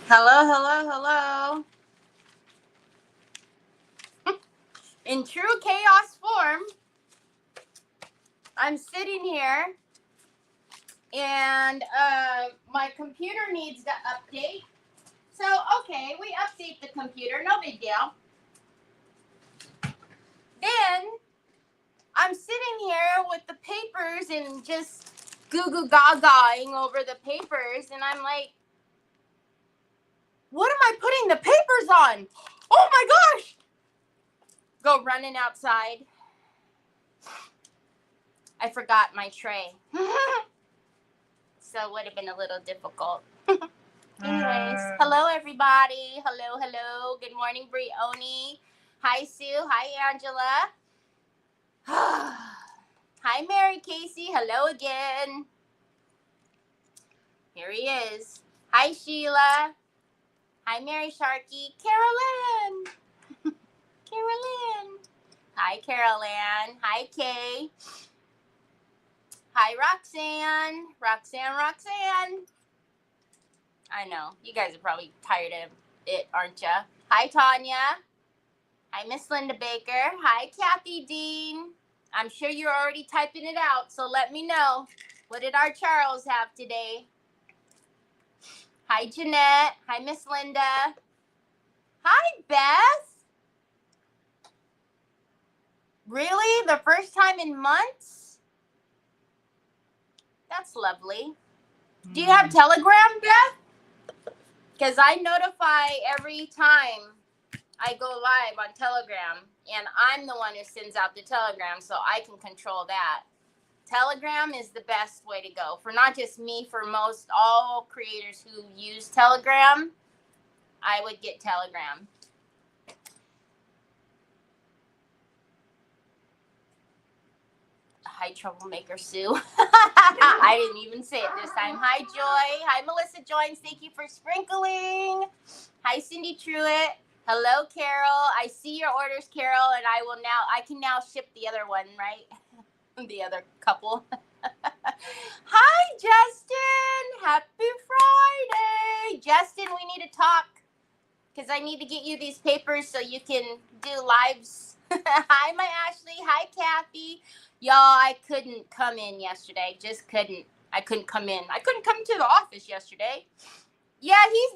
Hello, hello, hello. In true chaos form, I'm sitting here and my computer needs to update. So, okay, we update the computer, no big deal. Then I'm sitting here with the papers and just goo goo gagaing over the papers, and I'm like, what am I putting the papers on? Oh my gosh! Go running outside. I forgot my tray. So it would have been a little difficult. Anyways, hello everybody. Hello, hello. Good morning, Brioni. Hi, Sue. Hi, Angela. Hi, Mary Casey. Hello again. Here he is. Hi, Sheila. Hi, Mary Sharkey. Carolyn. Carolyn. Hi, Carolyn. Hi, Kay. Hi, Roxanne. Roxanne. I know. You guys are probably tired of it, aren't ya? Hi, Tanya. Hi, Miss Linda Baker. Hi, Kathy Dean. I'm sure you're already typing it out, so let me know. What did our Charles have today? Hi, Jeanette. Hi, Miss Linda. Hi, Beth. Really? The first time in months? That's lovely. Do you have Telegram, Beth? Because I notify every time I go live on Telegram, and I'm the one who sends out the Telegram, so I can control that. Telegram is the best way to go for not just me, for most all creators who use Telegram. I would get Telegram. Hi, Troublemaker Sue. I didn't even say it this time. Hi, Joy. Hi, Melissa Joins. Thank you for sprinkling. Hi, Cindy Truitt. Hello, Carol. I see your orders, Carol, and I can now ship the other one, right? The other couple. Hi, Justin. Happy Friday. Justin, we need to talk because I need to get you these papers so you can do lives. Hi, my Ashley. Hi, Kathy. Y'all, I couldn't come in yesterday. Just couldn't. I couldn't come in. I couldn't come to the office yesterday. Yeah, he's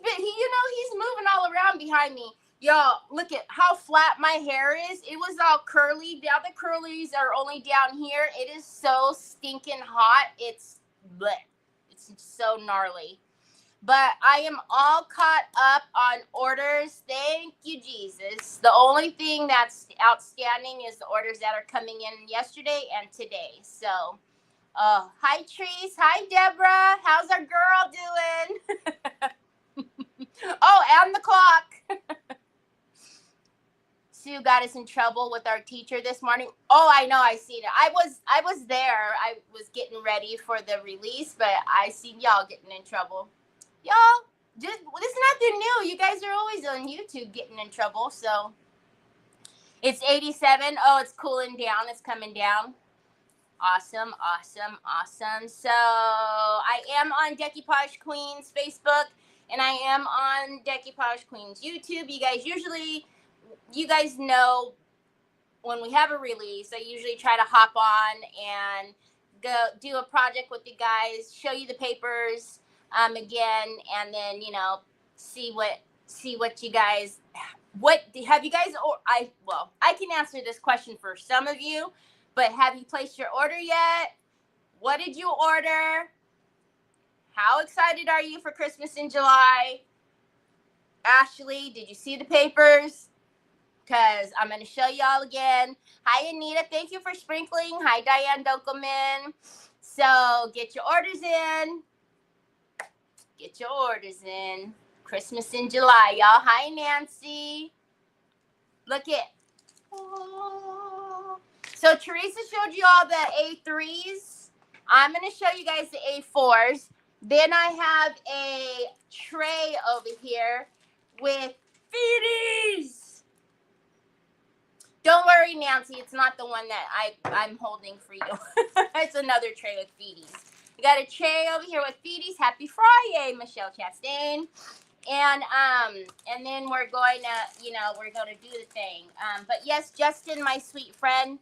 moving all around behind me. Y'all, look at how flat my hair is. It was all curly. Now the curlies are only down here. It is so stinking hot. It's bleh. It's so gnarly. But I am all caught up on orders. Thank you, Jesus. The only thing that's outstanding is the orders that are coming in yesterday and today. So, hi, Treese. Hi, Deborah. How's our girl doing? Oh, and the clock. Sue got us in trouble with our teacher this morning. Oh, I know. I seen it. I was there. I was getting ready for the release, but I seen y'all getting in trouble. Y'all, this is nothing new. You guys are always on YouTube getting in trouble. So it's 87. Oh, it's cooling down. It's coming down. Awesome. So I am on Decoupage Queens Facebook, and I am on Decoupage Queens YouTube. You guys know when we have a release, I usually try to hop on and go do a project with you guys, show you the papers again, and then see what you guys, what have you guys, or I can answer this question for some of you, but have you placed your order yet? What did you order? How excited are you for Christmas in July? Ashley, did you see the papers? Because I'm going to show y'all again. Hi, Anita. Thank you for sprinkling. Hi, Diane Dokelman. So get your orders in. Get your orders in. Christmas in July, y'all. Hi, Nancy. Look it. So Teresa showed you all the A3s. I'm going to show you guys the A4s. Then I have a tray over here with feeties. Don't worry, Nancy. It's not the one that I'm holding for you. It's another tray with feeties. We got a tray over here with feeties. Happy Friday, Michelle Chastain. And then we're going to, we're going to do the thing. But yes, Justin, my sweet friend,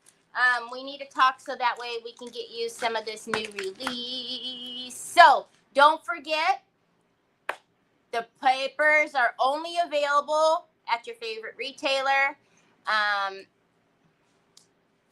we need to talk so that way we can get you some of this new release. So don't forget, the papers are only available at your favorite retailer.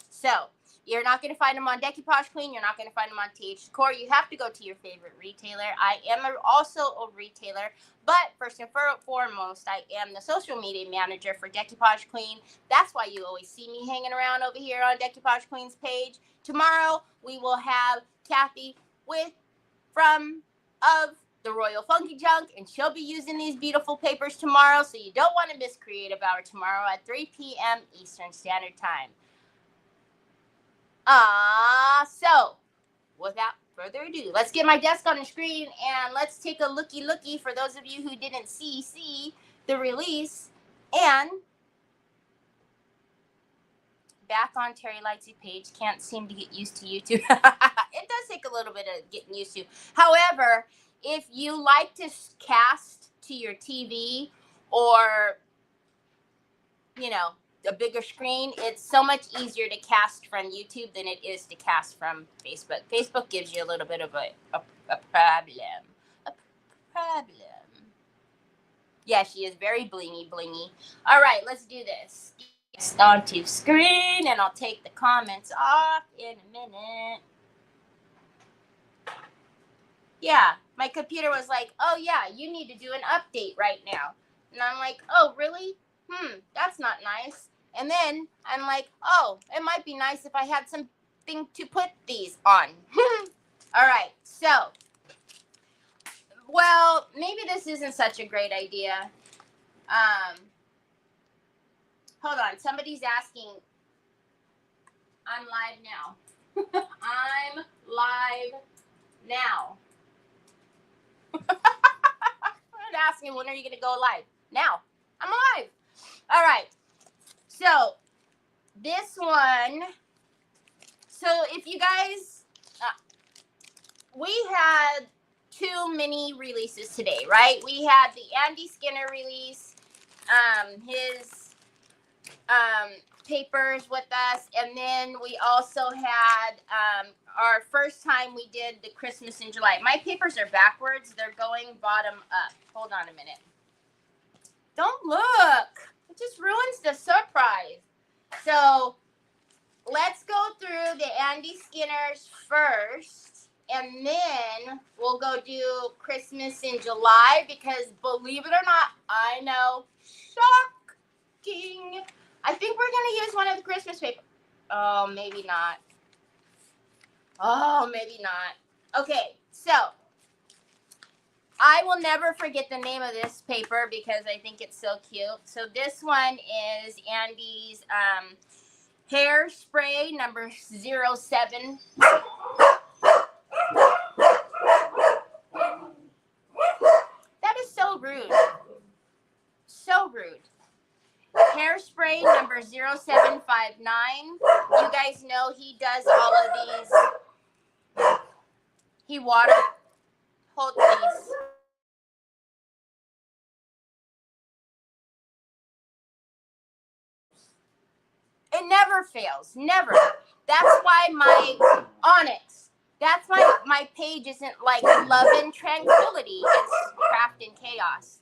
So you're not going to find them on Decoupage Queen. You're not going to find them on TH Decor. You have to go to your favorite retailer. I am also a retailer, but first and foremost, I am the social media manager for Decoupage Queen. That's why you always see me hanging around over here on Decoupage Queen's page. Tomorrow, we will have Kathy from the Royal Funky Junk, and she'll be using these beautiful papers tomorrow, so you don't want to miss Creative Hour tomorrow at 3 p.m. Eastern Standard Time. So without further ado, let's get my desk on the screen and let's take a looky for those of you who didn't see the release. And back on Terry Lightsey page, can't seem to get used to YouTube. It does take a little bit of getting used to. However, if you like to cast to your TV or, a bigger screen, it's so much easier to cast from YouTube than it is to cast from Facebook. Facebook gives you a little bit of a problem. A problem. Yeah, she is very blingy. All right, let's do this. Get onto screen, and I'll take the comments off in a minute. Yeah, my computer was like, oh yeah, you need to do an update right now. And I'm like, oh, really? That's not nice. And then I'm like, oh, it might be nice if I had something to put these on. All right, so, well, maybe this isn't such a great idea. Hold on, somebody's asking. I'm live now. I'm live now. I'm asking, when are you going to go live? Now. I'm live. All right. So, this one. So, if you guys, we had 2 mini releases today, right? We had the Andy Skinner release, his papers with us, and then we also had our first time we did the Christmas in July. My papers are backwards. They're going bottom up. Hold on a minute. Don't look. It just ruins the surprise. So let's go through the Andy Skinners first, and then we'll go do Christmas in July, because believe it or not, I know, shocking, I think we're going to use one of the Christmas papers. Oh, maybe not. Oh, maybe not. Okay, so I will never forget the name of this paper because I think it's so cute. So this one is Andy's hairspray number 07. That is so rude. So rude. Hairspray number 0759. You guys know he does all of these. He hold these. It never fails. Never. That's why my Onyx. That's why my page isn't like love and tranquility. It's craft and chaos.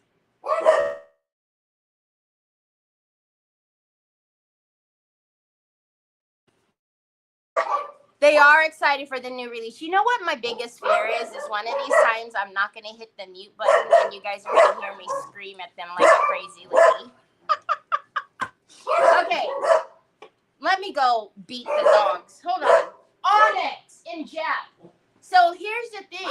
They are excited for the new release. You know what my biggest fear is one of these times I'm not going to hit the mute button and you guys are going to hear me scream at them like a crazy lady. Okay. Let me go beat the dogs. Hold on. Onyx in Jap. So here's the thing.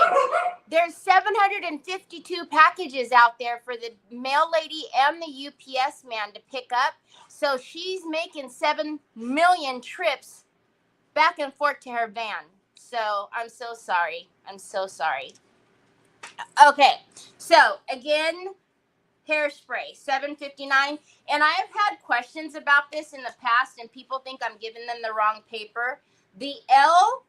There's 752 packages out there for the mail lady and the UPS man to pick up. So she's making 7 million trips back and forth to her van. So I'm so sorry. I'm so sorry. Okay. So again, hairspray, $7.59. And I have had questions about this in the past, and people think I'm giving them the wrong paper. The L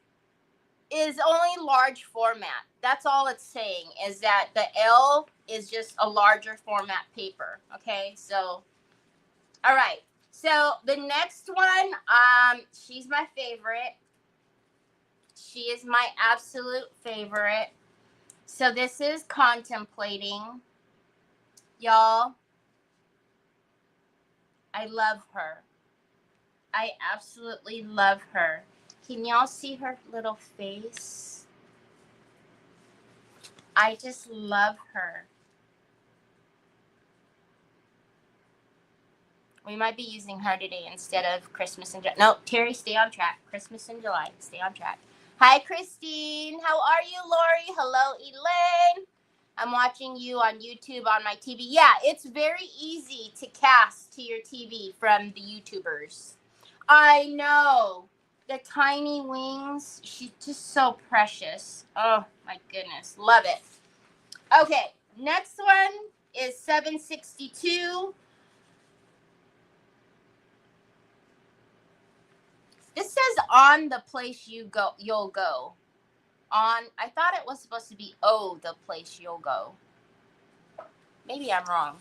is only large format. That's all it's saying, is that the L is just a larger format paper. Okay, so, all right. So the next one, she's my favorite. She is my absolute favorite. So this is Contemplating. Y'all, I love her. I absolutely love her. Can y'all see her little face? I just love her. We might be using her today instead of Christmas in July. No, Terry, stay on track. Christmas in July. Stay on track. Hi, Christine. How are you, Lori? Hello, Elaine. I'm watching you on YouTube on my TV. Yeah, it's very easy to cast to your TV from the YouTubers. I know. The tiny wings. She's just so precious. Oh, my goodness. Love it. Okay, next one is 762. This says on the place you'll go. On, I thought it was supposed to be the place you'll go. Maybe I'm wrong.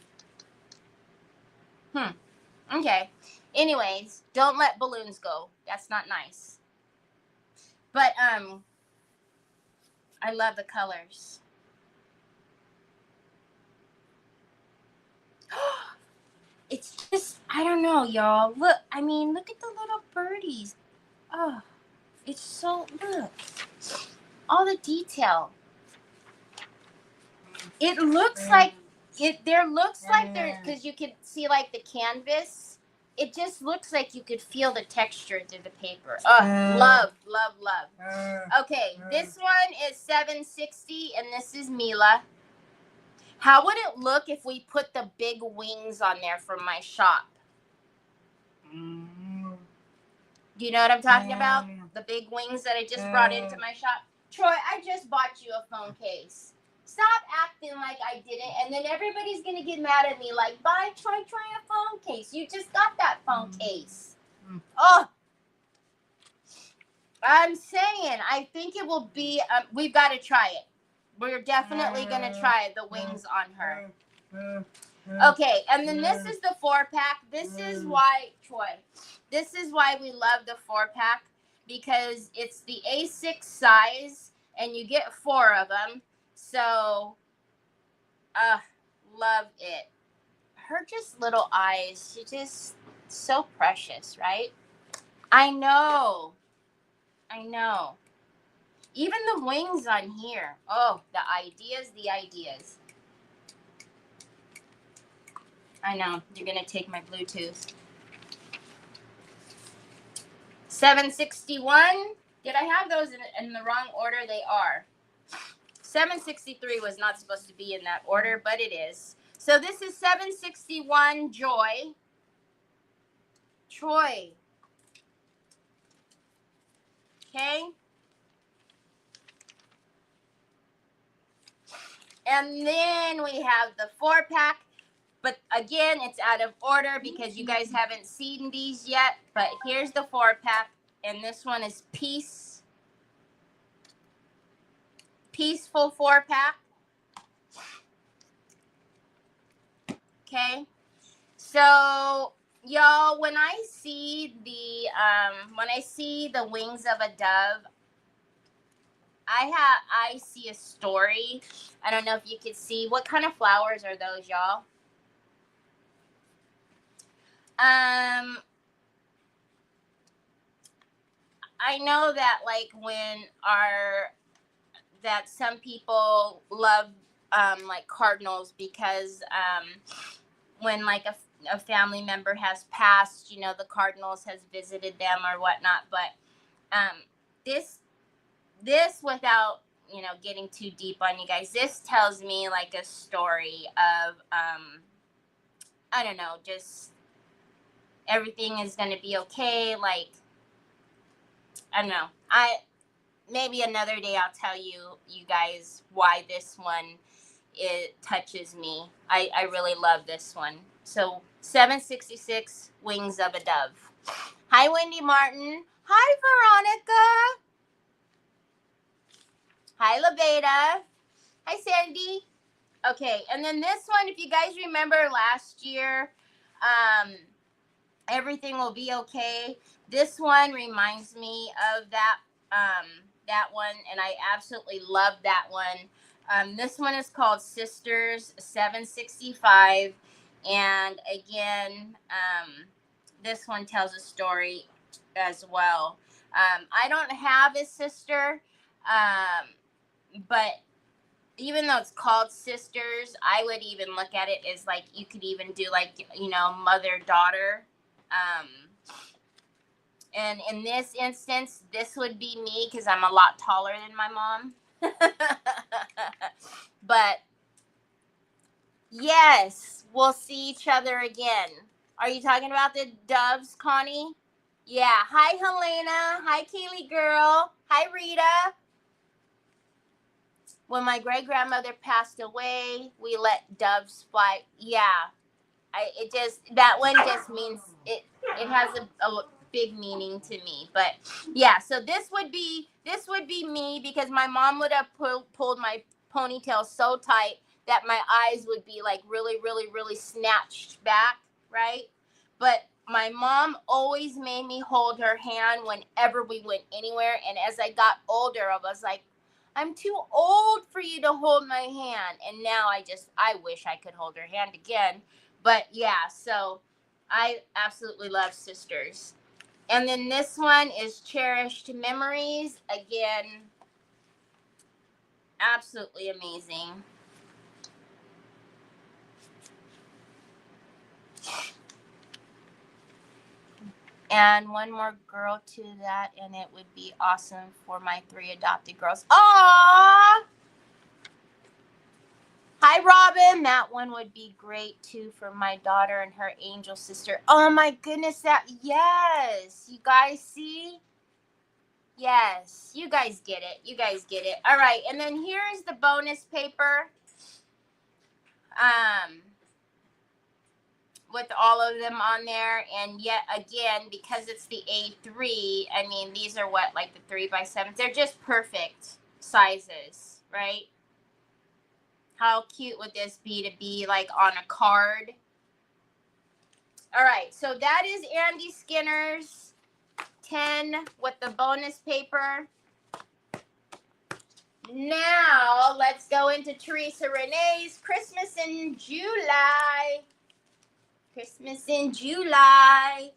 Okay. Anyways, don't let balloons go. That's not nice. But I love the colors. It's just, I don't know, y'all. Look, I mean, look at the little birdies. Oh, it's so, look. All the detail. It looks like, there looks like there, because you can see like the canvas. It just looks like you could feel the texture through the paper. Oh, love, love, love. Okay, this one is 760, and this is Mila. How would it look if we put the big wings on there from my shop? Do you know what I'm talking about? The big wings that I just brought into my shop. Troy, I just bought you a phone case. Stop acting like I didn't, and then everybody's going to get mad at me like, try a phone case. You just got that phone case. Oh, I'm saying, I think it will be, we've got to try it. We're definitely going to try the wings on her. Okay, and then this is the 4-pack. This is why, Troy, this is why we love the 4-pack, because it's the A6 size, and you get 4 of them. So, love it. Her just little eyes, she's just so precious, right? I know. I know. Even the wings on here. Oh, the ideas. I know. You're going to take my Bluetooth. 761. Did I have those in the wrong order? They are. 763 was not supposed to be in that order, but it is. So this is 761 Joy. Troy. Okay. And then we have the 4-pack. But again, it's out of order because you guys haven't seen these yet. But here's the 4-pack. And this one is Peaceful 4-pack. Okay. So, y'all, when I see the wings of a dove, I see a story. I don't know if you could see. What kind of flowers are those, y'all? I know that like that some people love like cardinals because when like a family member has passed, you know, the cardinals has visited them or whatnot. But this without, you know, getting too deep on you guys, this tells me like a story of I don't know, just everything is gonna be okay. Like, I don't know. Maybe another day I'll tell you guys why this one touches me. I really love this one. So 766 Wings of a Dove. Hi, Wendy Martin. Hi, Veronica. Hi, LaBeta. Hi, Sandy. Okay, and then this one, if you guys remember last year, everything will be okay. This one reminds me of that one, and I absolutely love that one. This one is called Sisters 765, and again, this one tells a story as well. I don't have a sister, but even though it's called Sisters, I would even look at it as like you could even do like, mother daughter. Um, and in this instance, this would be me because I'm a lot taller than my mom. But yes, we'll see each other again. Are you talking about the doves, Connie? Yeah. Hi, Helena. Hi, Kaylee girl. Hi, Rita. When my great grandmother passed away, we let doves fly. Yeah. That one just means it has a big meaning to me. But yeah, so this would be me because my mom would have pulled my ponytail so tight that my eyes would be like really really really snatched back, right? But my mom always made me hold her hand whenever we went anywhere, and as I got older I was like, I'm too old for you to hold my hand. And now I wish I could hold her hand again. But yeah, so I absolutely love Sisters. And then this one is Cherished Memories. Again, absolutely amazing. And one more girl to that, and it would be awesome for my 3 adopted girls. Aww! Hi, Robin. That one would be great too for my daughter and her angel sister. Oh my goodness, yes. You guys see? Yes, you guys get it. You guys get it. All right, and then here is the bonus paper. With all of them on there, and yet again, because it's the A3, I mean, these are what, like the 3x7s. They're just perfect sizes, right? How cute would this be to be like on a card? All right, so that is Andy Skinner's 10 with the bonus paper. Now, let's go into Teresa Renee's Christmas in July. Christmas in July.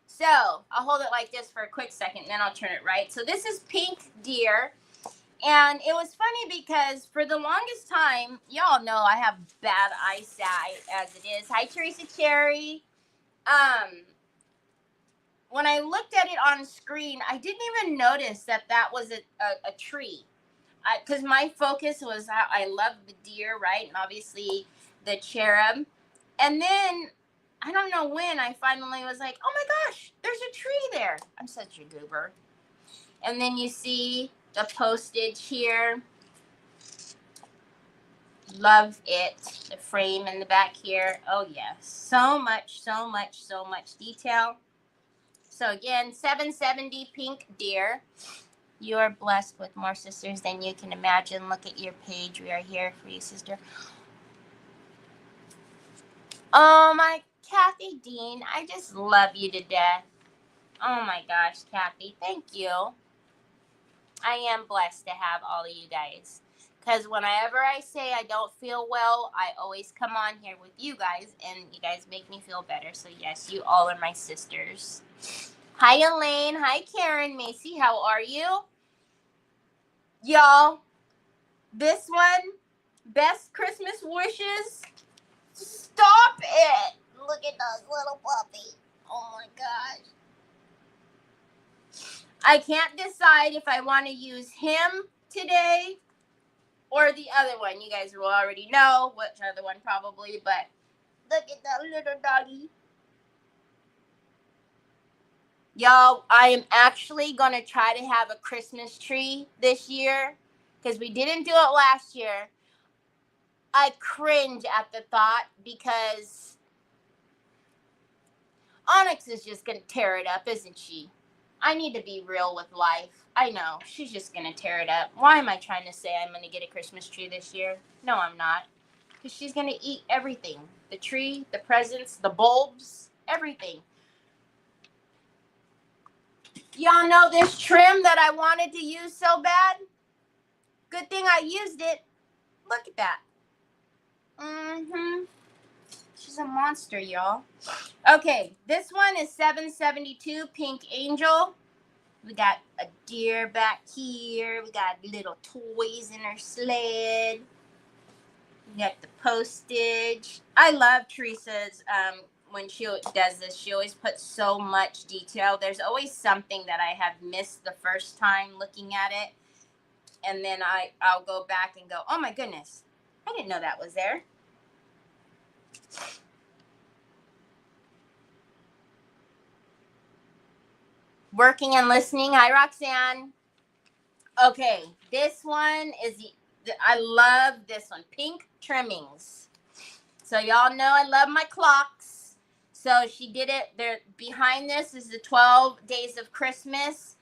So, I'll hold it like this for a quick second, and then I'll turn it right. So, this is Pink Deer. And it was funny because for the longest time, y'all know I have bad eyesight as it is. Hi, Teresa Cherry. When I looked at it on screen, I didn't even notice that was a tree. Because my focus was I love the deer, right? And obviously the cherub. And then I don't know when I finally was like, oh my gosh, there's a tree there. I'm such a goober. And then you see the postage here. Love it. The frame in the back here. Oh yes. So much detail. So again, 770 Pink Deer. You are blessed with more sisters than you can imagine. Look at your page. We are here for you, sister. Oh my, Kathy Dean, I just love you to death. Oh my gosh, Kathy, thank you. I am blessed to have all of you guys. Because whenever I say I don't feel well, I always come on here with you guys, and you guys make me feel better. So yes, you all are my sisters. Hi, Elaine. Hi, Karen. Macy, how are you? Y'all, this one, best Christmas wishes. Stop it. Look at those little puppy. Oh my gosh. I can't decide if I want to use him today or the other one. You guys will already know which other one probably, but look at that little doggy. Y'all, I am actually going to try to have a Christmas tree this year because we didn't do it last year. I cringe at the thought because Onyx is just going to tear it up, isn't she? I need to be real with life. I know. She's just going to tear it up. Why am I trying to say I'm going to get a Christmas tree this year? No, I'm not. Because she's going to eat everything. The tree, the presents, the bulbs, everything. Y'all know this trim that I wanted to use so bad? Good thing I used it. Look at that. Mm-hmm. She's a monster, y'all. Okay, this one is 772 Pink Angel. We got a deer back here. We got little toys in her sled. We got the postage. I love Teresa's, when she does this, she always puts so much detail. There's always something that I have missed the first time looking at it. And then I'll go back and go, oh my goodness, I didn't know that was there. Working and listening. Hi, Roxanne. Okay, this one is, I love this one. Pink trimmings. So y'all know I love my clocks. So she did it there. Behind this is the 12 days of Christmas.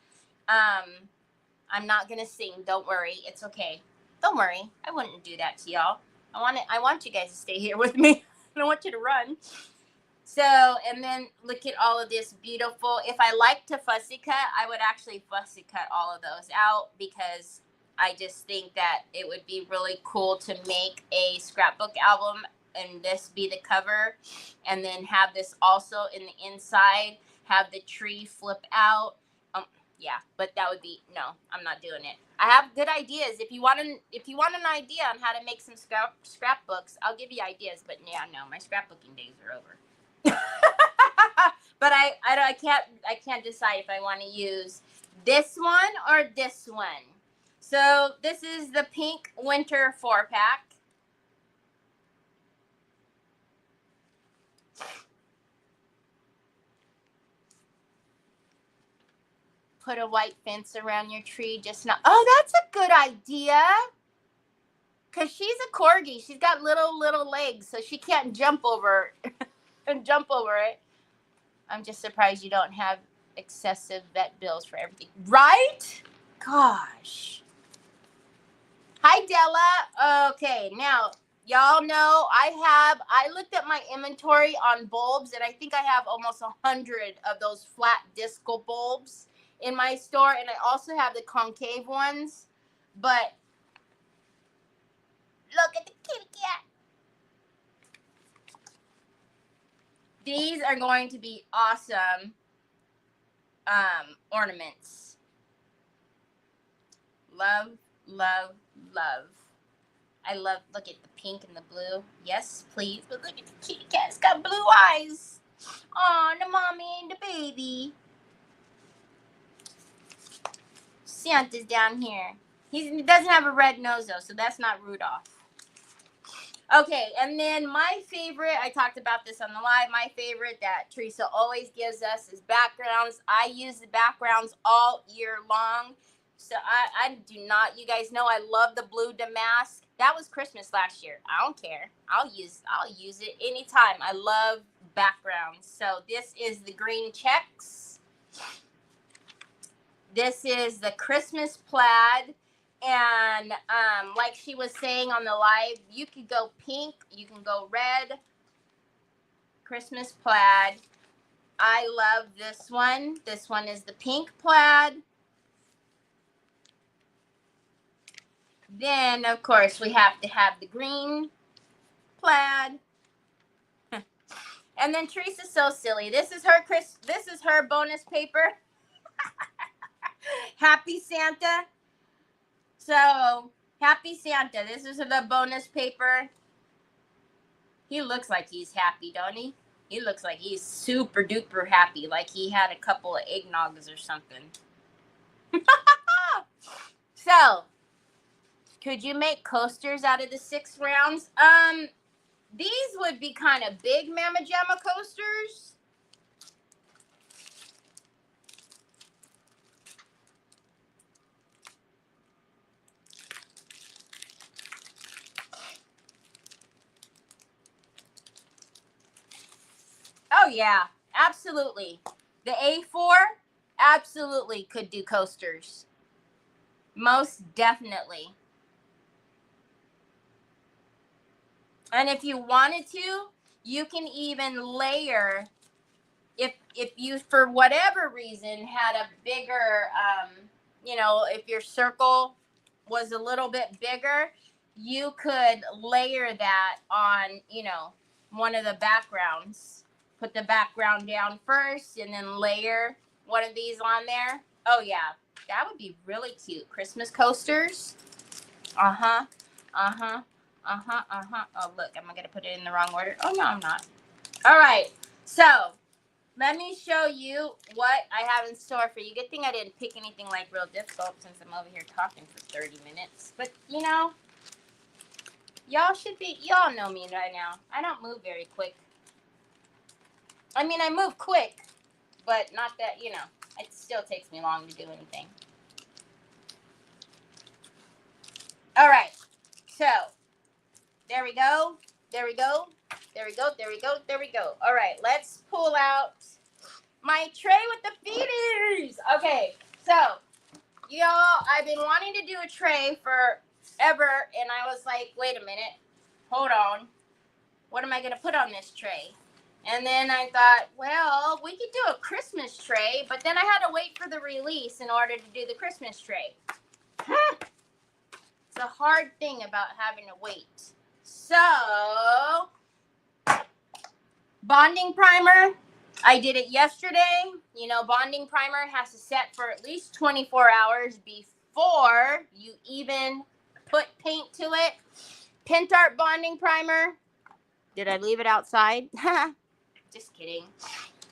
I'm not gonna sing. Don't worry. It's okay. Don't worry. I wouldn't do that to y'all. I want you guys to stay here with me. I don't want you to run. So, and then look at all of this beautiful. If I like to fussy cut, I would actually fussy cut all of those out, because I just think that it would be really cool to make a scrapbook album and this be the cover, and then have this also in the inside, have the tree flip out. Yeah, but that would be, no, I'm not doing it. I have good ideas. If you want an idea on how to make some scrapbooks, I'll give you ideas. But yeah, no, my scrapbooking days are over. But I can't decide if I want to use this one or this one. So this is the pink winter 4-pack. Put a white fence around your tree. Just not. Oh, that's a good idea. Cause she's a corgi. She's got little legs, so she can't jump over and jump over it. I'm just surprised you don't have excessive vet bills for everything. Right? Gosh. Hi, Della. Okay, now, y'all know I looked at my inventory on bulbs, and I think I have almost 100 of those flat disco bulbs in my store, and I also have the concave ones. But look at the kitty cat. These are going to be awesome ornaments. Love, love, love. I love, look at the pink and the blue. Yes, please. But look at the kitty cat. It's got blue eyes. Aw, the mommy and the baby. Santa's down here. He doesn't have a red nose, though, so that's not Rudolph. Okay, and then my favorite, I talked about this on the live, my favorite that Teresa always gives us is backgrounds. I use the backgrounds all year long. So I do not, you guys know I love the blue damask. That was Christmas last year. I don't care. I'll use it anytime. I love backgrounds. So this is the green checks. This is the Christmas plaid. And like she was saying on the live, you could go pink, you can go red. Christmas plaid. I love this one. This one is the pink plaid. Then, of course, we have to have the green plaid. And then Teresa's so silly. This is her bonus paper. Happy Santa. So, Happy Santa. This is the bonus paper. He looks like he's happy, don't he? He looks like he's super duper happy. Like he had a couple of eggnogs or something. So, could you make coasters out of the 6 rounds? These would be kind of big Mama Jamma coasters. Oh, yeah, absolutely. The A4, absolutely could do coasters. Most definitely. And if you wanted to, you can even layer, if you, for whatever reason, had a bigger, if your circle was a little bit bigger, you could layer that on, one of the backgrounds. Put the background down first and then layer one of these on there. Oh, yeah. That would be really cute. Christmas coasters. Uh-huh. Uh-huh. Uh-huh. Uh-huh. Oh, look. Am I going to put it in the wrong order? Oh, no, I'm not. All right. So let me show you what I have in store for you. Good thing I didn't pick anything like real difficult since I'm over here talking for 30 minutes. But, y'all know me right now. I don't move very quick. I mean, I move quick, but not that, it still takes me long to do anything. All right. So, there we go. There we go. There we go. There we go. There we go. All right. Let's pull out my tray with the feeders. Okay. So, y'all, I've been wanting to do a tray forever, and I was like, wait a minute. Hold on. What am I going to put on this tray? And then I thought, well, we could do a Christmas tray, but then I had to wait for the release in order to do the Christmas tray. It's a hard thing about having to wait. So, bonding primer. I did it yesterday. Bonding primer has to set for at least 24 hours before you even put paint to it. Pintart bonding primer. Did I leave it outside? Just kidding.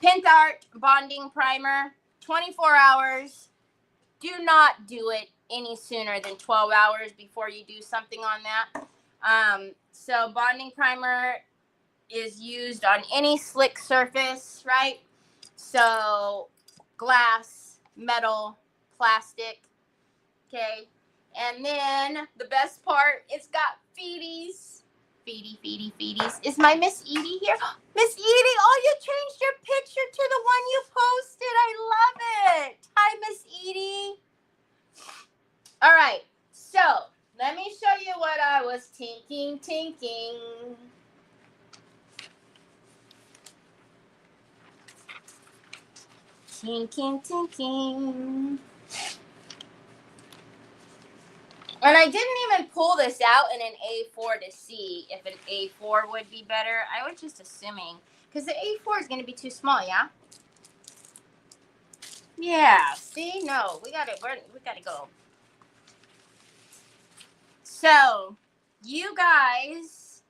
Pintart bonding primer, 24 hours. Do not do it any sooner than 12 hours before you do something on that. So bonding primer is used on any slick surface, right? So glass, metal, plastic, okay? And then the best part, it's got feeties. Feedies. Is my Miss Edie here? Miss Edie, oh, you changed your picture to the one you posted. I love it. Hi, Miss Edie. All right, so let me show you what I was tinking. Tinking. And I didn't even pull this out in an A4 to see if an A4 would be better. I was just assuming, because the A4 is going to be too small, yeah? Yeah, see? No, we got to go. So, you guys,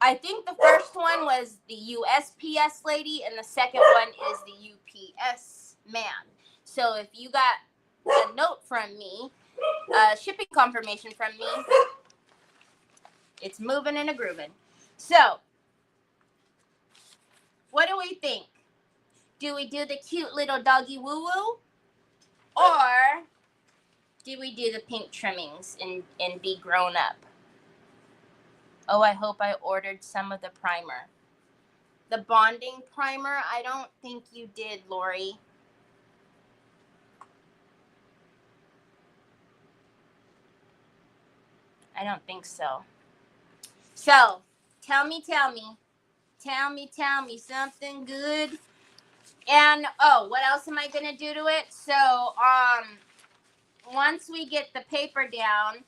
I think the first one was the USPS lady, and the second one is the UPS man. So if you got a note from me, a shipping confirmation from me, it's moving and a grooving. So, what do we think? Do we do the cute little doggy woo-woo? Or do we do the pink trimmings and be grown up? Oh, I hope I ordered some of the primer. The bonding primer, I don't think you did, Lori. I don't think so. So, tell me something good. And, oh, what else am I going to do to it? So, once we get the paper down,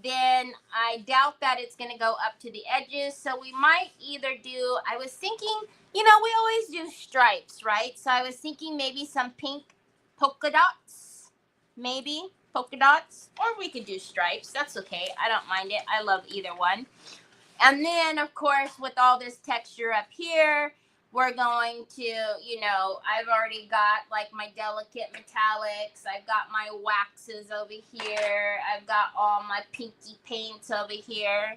then I doubt that it's going to go up to the edges. So we might either do, I was thinking, we always do stripes, right? So I was thinking maybe some pink polka dots, maybe polka dots, or we could do stripes. That's okay. I don't mind it. I love either one. And then, of course, with all this texture up here, we're going to, I've already got like my delicate metallics. I've got my waxes over here. I've got all my pinky paints over here.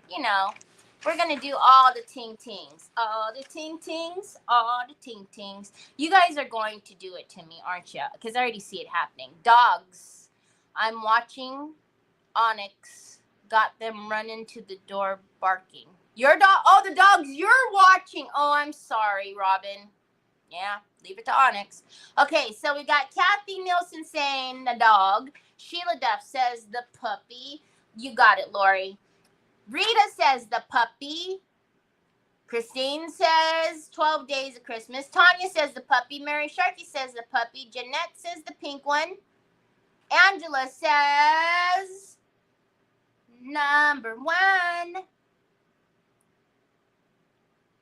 We're going to do all the ting-tings. All the ting-tings. All the ting-tings. You guys are going to do it to me, aren't you? Because I already see it happening. Dogs. I'm watching Onyx. Got them running to the door barking. Your dog. Oh, the dogs you're watching. Oh, I'm sorry, Robin. Yeah, leave it to Onyx. Okay, so we got Kathy Nielsen saying the dog. Sheila Duff says the puppy. You got it, Lori. Rita says the puppy. Christine says 12 Days of Christmas. Tanya says the puppy. Mary Sharkey says the puppy. Jeanette says the pink one. Angela says number 1.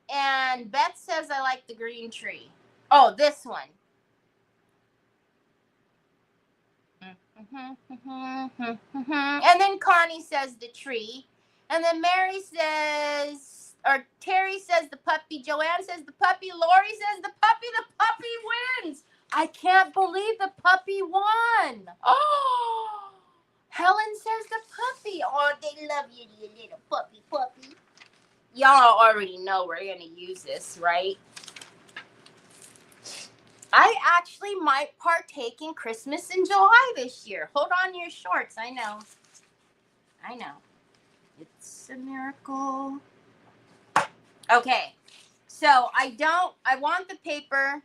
And Beth says I like the green tree. Oh, this one. And then Connie says the tree. And then Mary says, or Terry says the puppy. Joanne says the puppy. Lori says the puppy. The puppy wins. I can't believe the puppy won. Oh, Helen says the puppy. Oh, they love you, you little puppy. Y'all already know we're going to use this, right? I actually might partake in Christmas in July this year. Hold on to your shorts. I know. It's a miracle. Okay. So I want the paper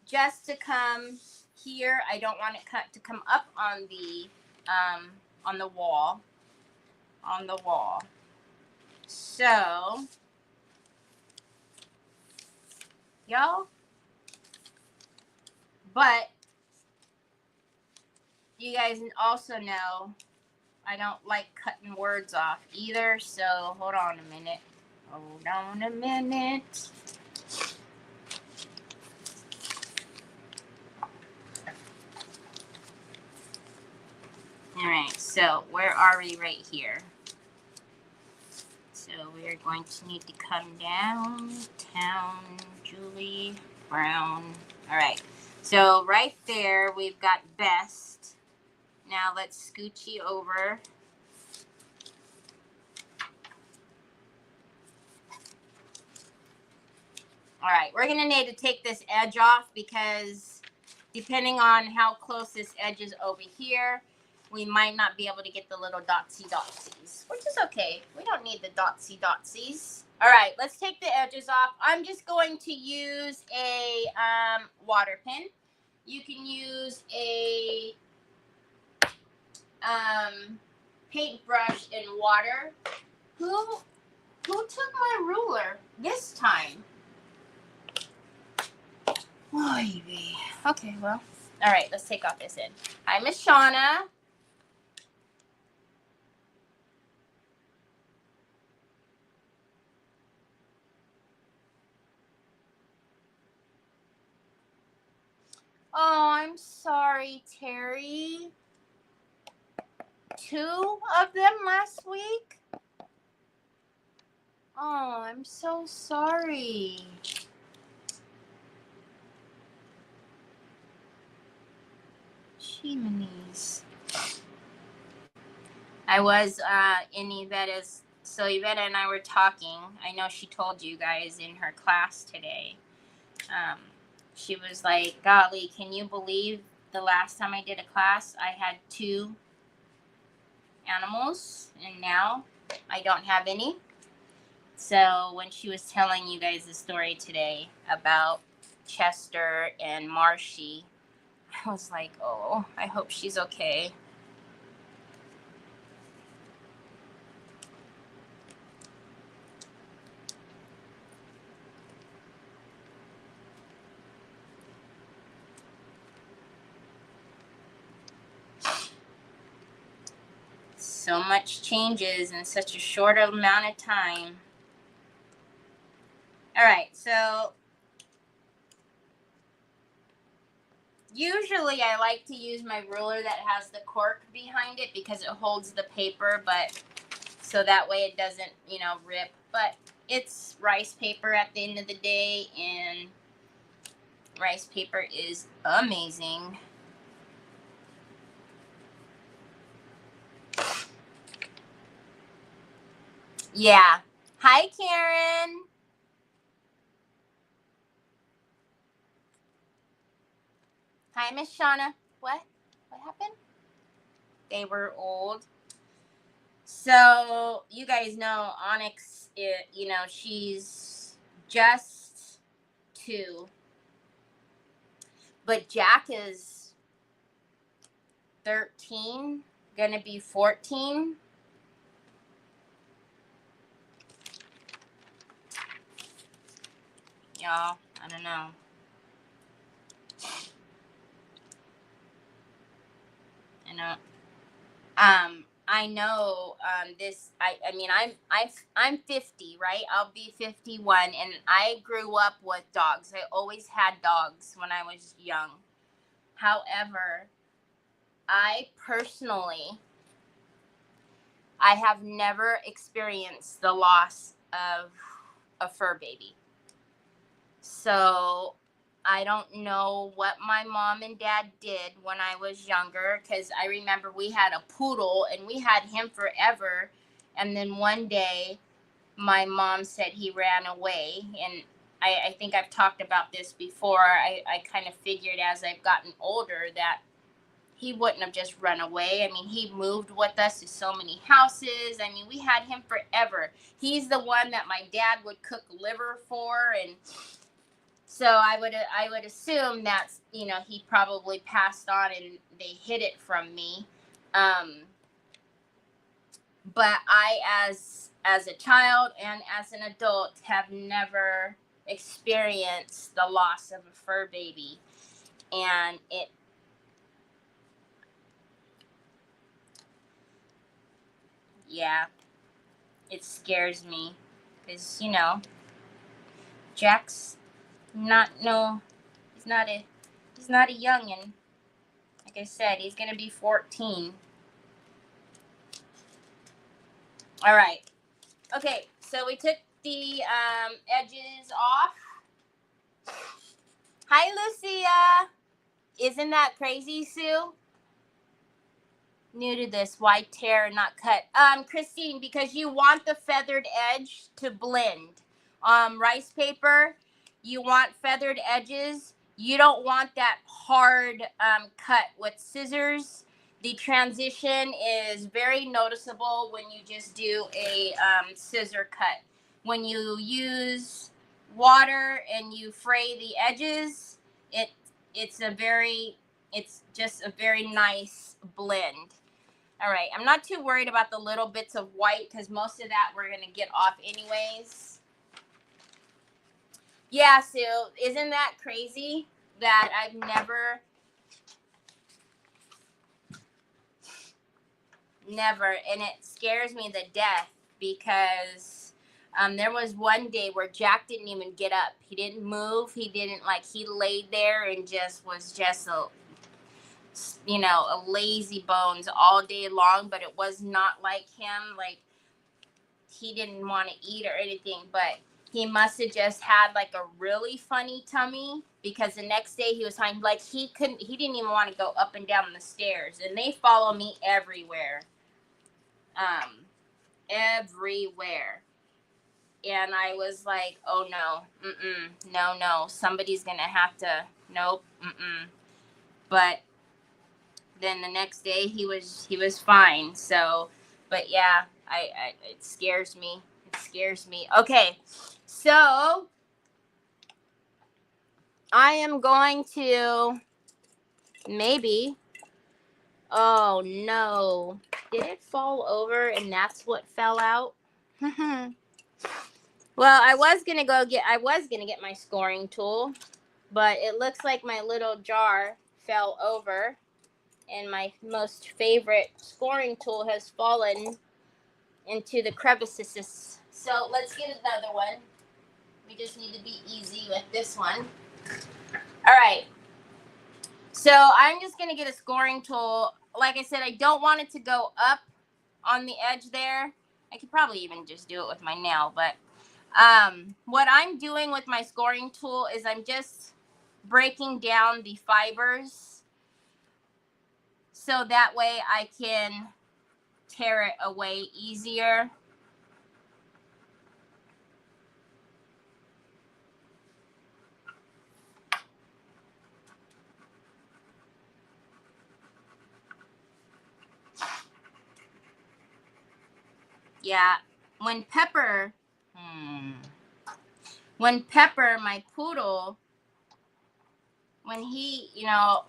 just to come here. I don't want it to come up on the wall. So, y'all, but you guys also know I don't like cutting words off either, so hold on a minute. All right, so where are we right here? So we are going to need to come downtown, Julie Brown. All right, so right there we've got best. Now let's scoochie over. All right, we're gonna need to take this edge off because depending on how close this edge is over here, we might not be able to get the little dotsies, which is okay. We don't need the dotsies. All right, let's take the edges off. I'm just going to use a water pen. You can use a paintbrush and water. Who took my ruler this time? Okay, well, all right, let's take off this end. Hi, Miss Shauna. Oh, I'm sorry, Terry. 2 of them last week? Oh, I'm so sorry. Chimneys. I was in Yvette's, so Yvette and I were talking. I know she told you guys in her class today. She was like, golly, can you believe the last time I did a class, I had 2 animals, and now I don't have any. So when she was telling you guys the story today about Chester and Marshy, I was like, oh, I hope she's okay. So much changes in such a short amount of time. All right, so usually I like to use my ruler that has the cork behind it because it holds the paper, but so that way it doesn't, rip. But it's rice paper at the end of the day, and rice paper is amazing. Yeah. Hi, Karen. Hi, Miss Shauna. What happened? They were old. So you guys know Onyx, she's just 2, but Jack is 13, gonna be 14. Y'all, I don't know. I know this. I mean, I'm 50, right? I'll be 51, and I grew up with dogs. I always had dogs when I was young. However, I personally, I have never experienced the loss of a fur baby. So I don't know what my mom and dad did when I was younger, because I remember we had a poodle and we had him forever. And then one day my mom said he ran away. And I think I've talked about this before. I kind of figured as I've gotten older that he wouldn't have just run away. I mean, he moved with us to so many houses. I mean, we had him forever. He's the one that my dad would cook liver for, and so I would assume that he probably passed on and they hid it from me. But I, as a child and as an adult, have never experienced the loss of a fur baby, and it scares me because Jack's not no he's not a youngin'. Like I said, he's gonna be 14. All right. Okay, so we took the edges off. Hi, Lucia. Isn't that crazy, Sue? New to this, why tear, not cut? Christine, because you want the feathered edge to blend. Rice paper, you want feathered edges. You don't want that hard cut with scissors. The transition is very noticeable when you just do a scissor cut. When you use water and you fray the edges, it's just a very nice blend. All right, I'm not too worried about the little bits of white because most of that we're gonna get off anyways. Yeah, Sue, isn't that crazy that I've never, and it scares me to death because there was one day where Jack didn't even get up. He didn't move. He laid there and was just a lazy bones all day long, but it was not like him. Like, he didn't want to eat or anything, but he must have just had like a really funny tummy, because the next day he was fine. Like, he didn't even want to go up and down the stairs, and they follow me everywhere. Everywhere. And I was like, oh no, no, somebody's gonna have to, nope, but then the next day he was fine. So, but yeah, it scares me. Okay, so I am going to maybe. Oh no! Did it fall over and that's what fell out? Well, I was gonna get my scoring tool, but it looks like my little jar fell over, and my most favorite scoring tool has fallen into the crevices. So let's get another one. We just need to be easy with this one. All right. So I'm just going to get a scoring tool. Like I said, I don't want it to go up on the edge there. I could probably even just do it with my nail. But what I'm doing with my scoring tool is I'm just breaking down the fibers so that way I can tear it away easier. Yeah, when Pepper, my poodle, when he,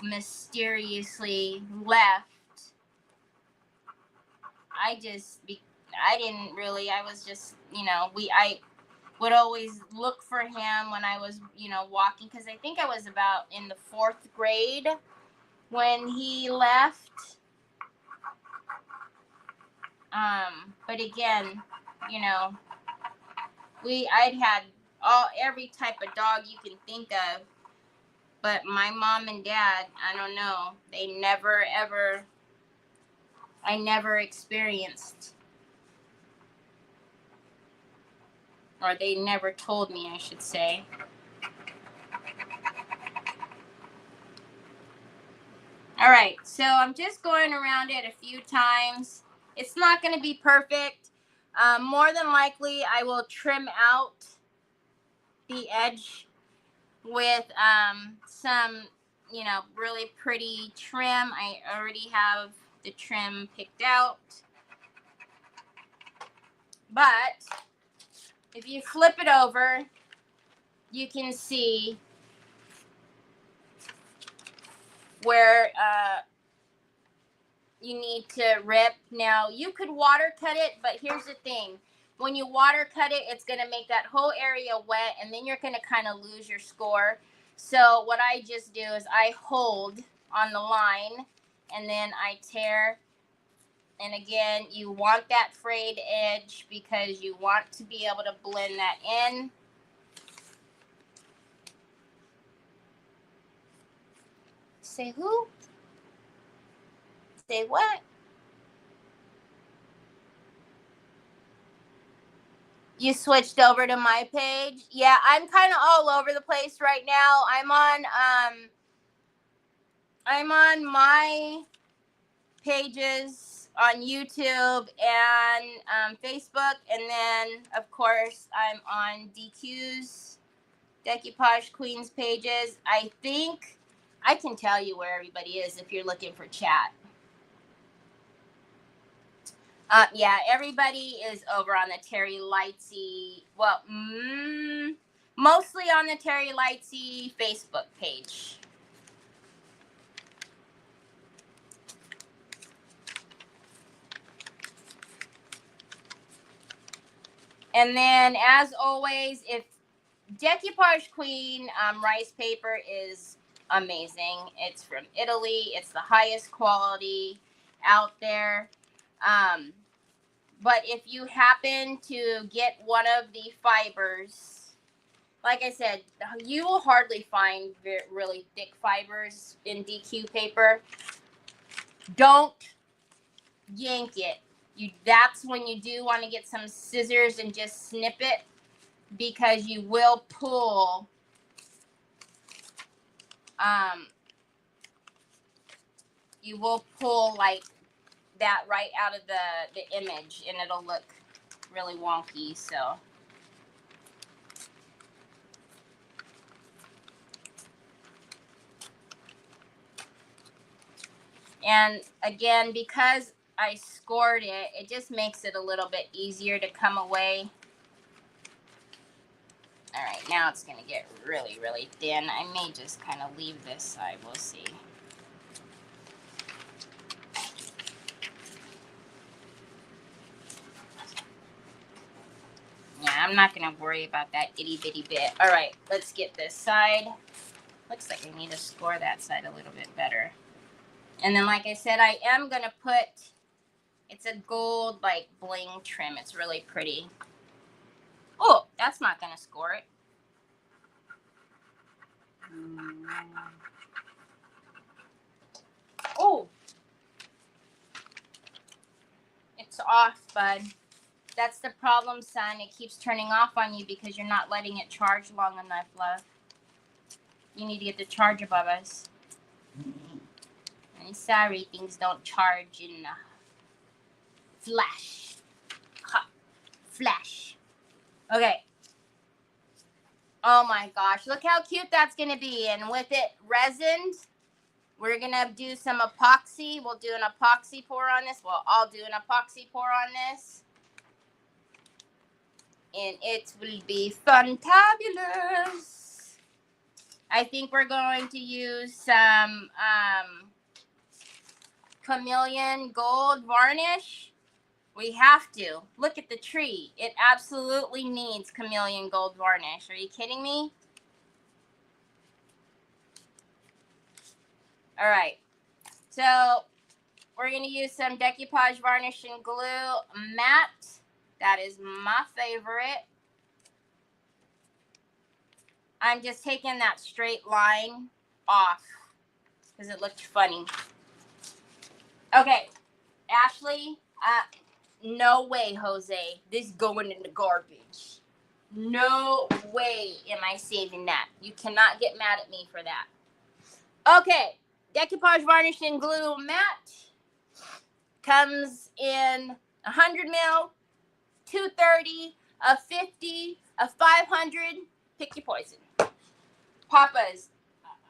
mysteriously left, I was just, I would always look for him when I was, walking, because I think I was about in the 4th grade when he left. But again, I'd had every type of dog you can think of, but my mom and dad, I don't know, I never experienced, or they never told me, I should say. All right, so I'm just going around it a few times. It's not going to be perfect. More than likely, I will trim out the edge with some, really pretty trim. I already have the trim picked out. But if you flip it over, you can see where you need to rip. Now, you could water cut it, but here's the thing. When you water cut it, it's going to make that whole area wet, and then you're going to kind of lose your score. So what I just do is I hold on the line, and then I tear. And again, you want that frayed edge because you want to be able to blend that in. Say who? Say what? You switched over to my page? Yeah, I'm kind of all over the place right now. I'm on my pages on YouTube and Facebook, and then of course I'm on DQ's Decoupage Queens pages. I think I can tell you where everybody is if you're looking for chat. Yeah, everybody is over on the Terry Lightsey. Well, mostly on the Terry Lightsey Facebook page. And then, as always, if Decoupage Queen rice paper is amazing. It's from Italy. It's the highest quality out there. But if you happen to get one of the fibers, like I said, you will hardly find really thick fibers in DQ paper. Don't yank it. That's when you do want to get some scissors and just snip it, because you will pull like that right out of the image, and it'll look really wonky. So and again, because I scored it, it just makes it a little bit easier to come away. All right, now it's going to get really, really thin. I may just kind of leave this side. We'll see. Yeah, I'm not going to worry about that itty bitty bit. All right, let's get this side. Looks like I need to score that side a little bit better. And then, like I said, I am going to put, it's a gold, like, bling trim. It's really pretty. Oh, that's not going to score it. Oh. It's off, bud. That's the problem, son. It keeps turning off on you because you're not letting it charge long enough, love. You need to get the charge above us. I'm sorry, things don't charge in flash. Ha. Flash. Okay. Oh my gosh. Look how cute that's going to be. And with it resined, we're going to do some epoxy. We'll do an epoxy pour on this. Well, I'll do an epoxy pour on this. and it will be fantabulous. I think we're going to use some chameleon gold varnish. We have to. Look at the tree. It absolutely needs chameleon gold varnish. Are you kidding me? All right. So we're going to use some Decoupage varnish and glue matte. That is my favorite. I'm just taking that straight line off because it looked funny. Okay, Ashley, no way, Jose. This is going in the garbage. No way am I saving that. You cannot get mad at me for that. Okay, Decoupage varnish and glue matte comes in 100 mil, 230, a 50, a 500. Pick your poison. Papas,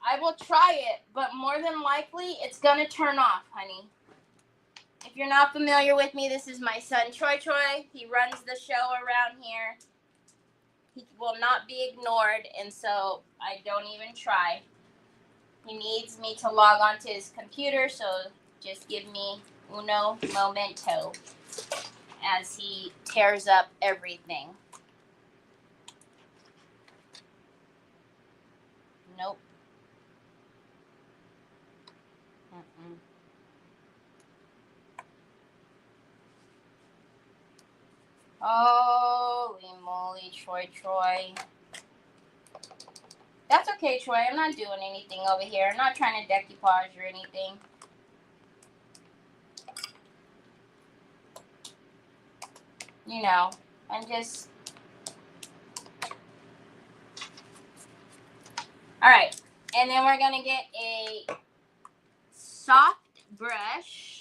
I will try it, but more than likely it's going to turn off, honey. If you're not familiar with me, this is my son, Troy. He runs the show around here. He will not be ignored, and so I don't even try. He needs me to log onto his computer, so just give me uno momento as he tears up everything. Nope. Holy moly, Troy. That's okay, Troy. I'm not doing anything over here. I'm not trying to decoupage or anything. You know, I'm just... All right. And then we're going to get a soft brush.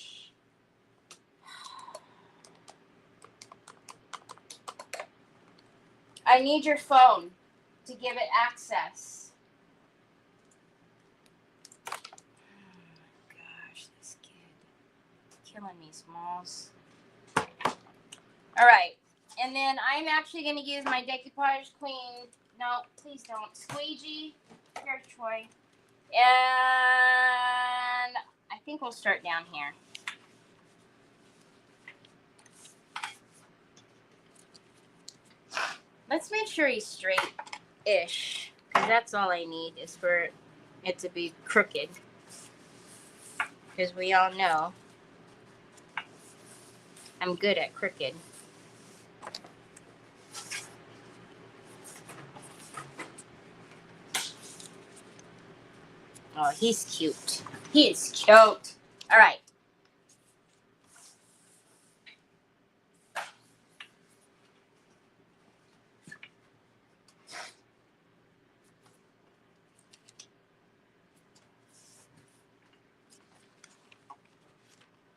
I need your phone to give it access. Oh my gosh, this kid. Killing me, Smalls. All right. And then I'm actually going to use my Decoupage Queen. No, please don't. Squeegee. Here, Troy. And I think we'll start down here. Let's make sure he's straight-ish, because that's all I need is for it to be crooked. Because we all know I'm good at crooked. Oh, he's cute. He is cute. All right.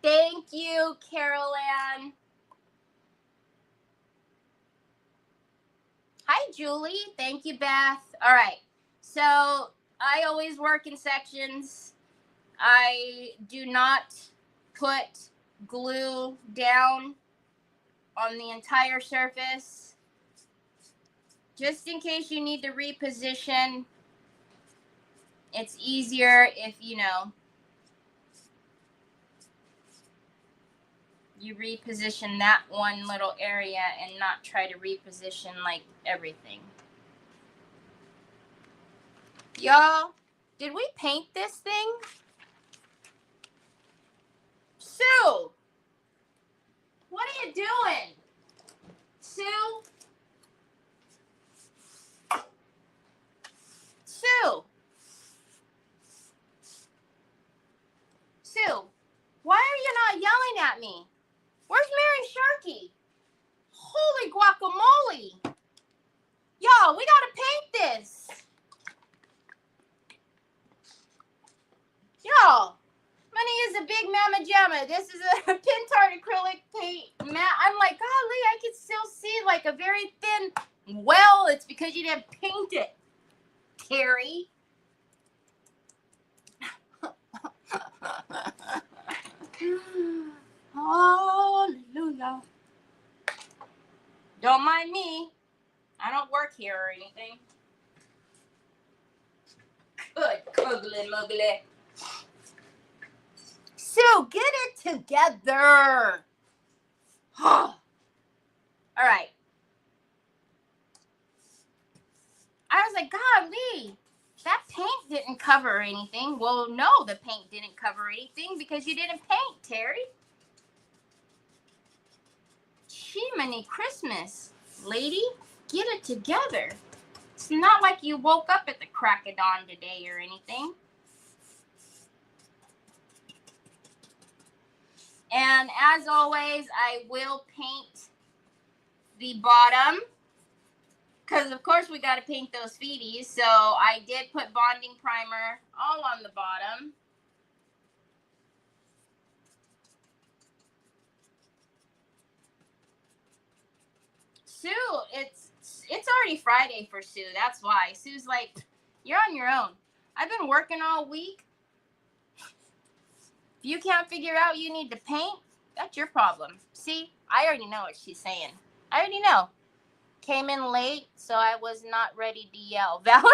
Thank you, Carol Ann. Hi, Julie. Thank you, Beth. All right. So I always work in sections. I do not put glue down on the entire surface. Just in case you need to reposition, it's easier if, you know, you reposition that one little area and not try to reposition like everything. Y'all, did we paint this thing? Sue, what are you doing? Sue? Sue? Sue, why are you not yelling at me? Where's Mary Sharkey? Holy guacamole. Y'all, we gotta paint this. Y'all, money is a big mama jamma. This is a Pintart acrylic paint matte. I'm like, golly, I can still see like a very thin. Well, it's because you didn't paint it, Terry. Hallelujah. Don't mind me. I don't work here or anything. Good, cuggly muggly. Sue, get it together. All right. I was like, golly, that paint didn't cover anything. Well, no, the paint didn't cover anything because you didn't paint, Terry. Jiminy Christmas, lady, get it together. It's not like you woke up at the crack of dawn today or anything. And as always, I will paint the bottom because, of course, we got to paint those feeties. So I did put bonding primer all on the bottom. Sue, it's already Friday for Sue. That's why. Sue's like, you're on your own. I've been working all week. If you can't figure out you need to paint, that's your problem. See, I already know what she's saying. I already know. Came in late, so I was not ready to yell. Valerie?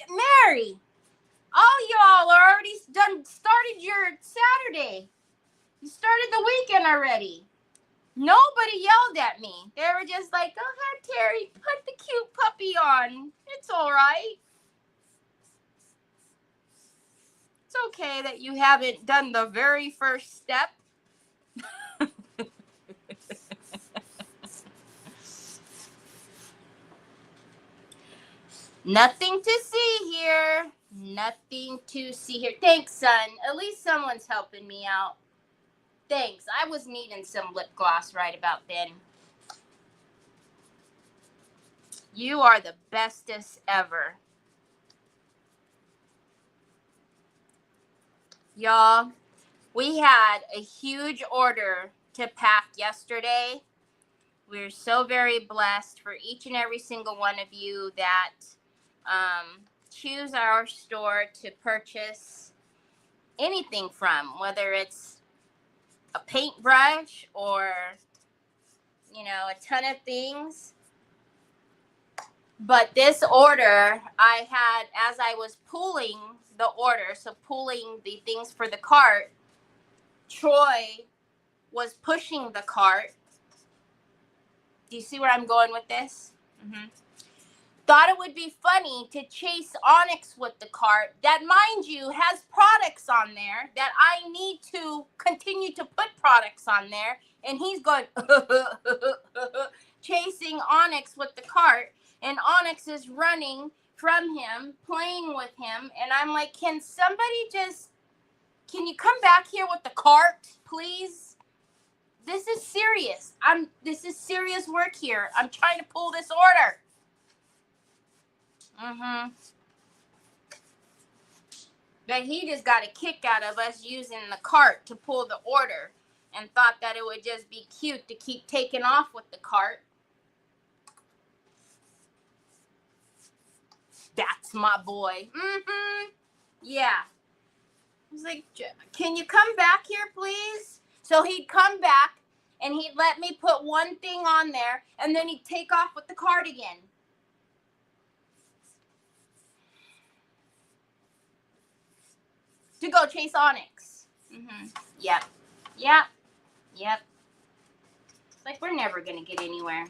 Mary, all y'all are already started your Saturday. You started the weekend already. Nobody yelled at me. They were just like, go ahead, Terry, put the cute puppy on. It's all right. It's okay that you haven't done the very first step. Nothing to see here. Nothing to see here. Thanks, son. At least someone's helping me out. Thanks. I was needing some lip gloss right about then. You are the bestest ever. Y'all, we had a huge order to pack yesterday. We're so very blessed for each and every single one of you that choose our store to purchase anything from, whether it's a paintbrush or, you know, a ton of things. But this order I had as I was pulling the order, so pulling the things for the cart, Troy was pushing the cart. Do you see where I'm going with this? Mm-hmm. Thought it would be funny to chase Onyx with the cart that, mind you, has products on there that I need to continue to put products on there. And he's going, chasing Onyx with the cart. And Onyx is running from him, playing with him. And I'm like, can you come back here with the cart, please? This is serious. This is serious work here. I'm trying to pull this order. Mm-hmm. But he just got a kick out of us using the cart to pull the order and thought that it would just be cute to keep taking off with the cart. That's my boy. Mm-hmm. Yeah. I was like, can you come back here, please? So he'd come back and he'd let me put one thing on there and then he'd take off with the cart again. To go chase Onyx. Mm-hmm. Yep. It's like we're never going to get anywhere.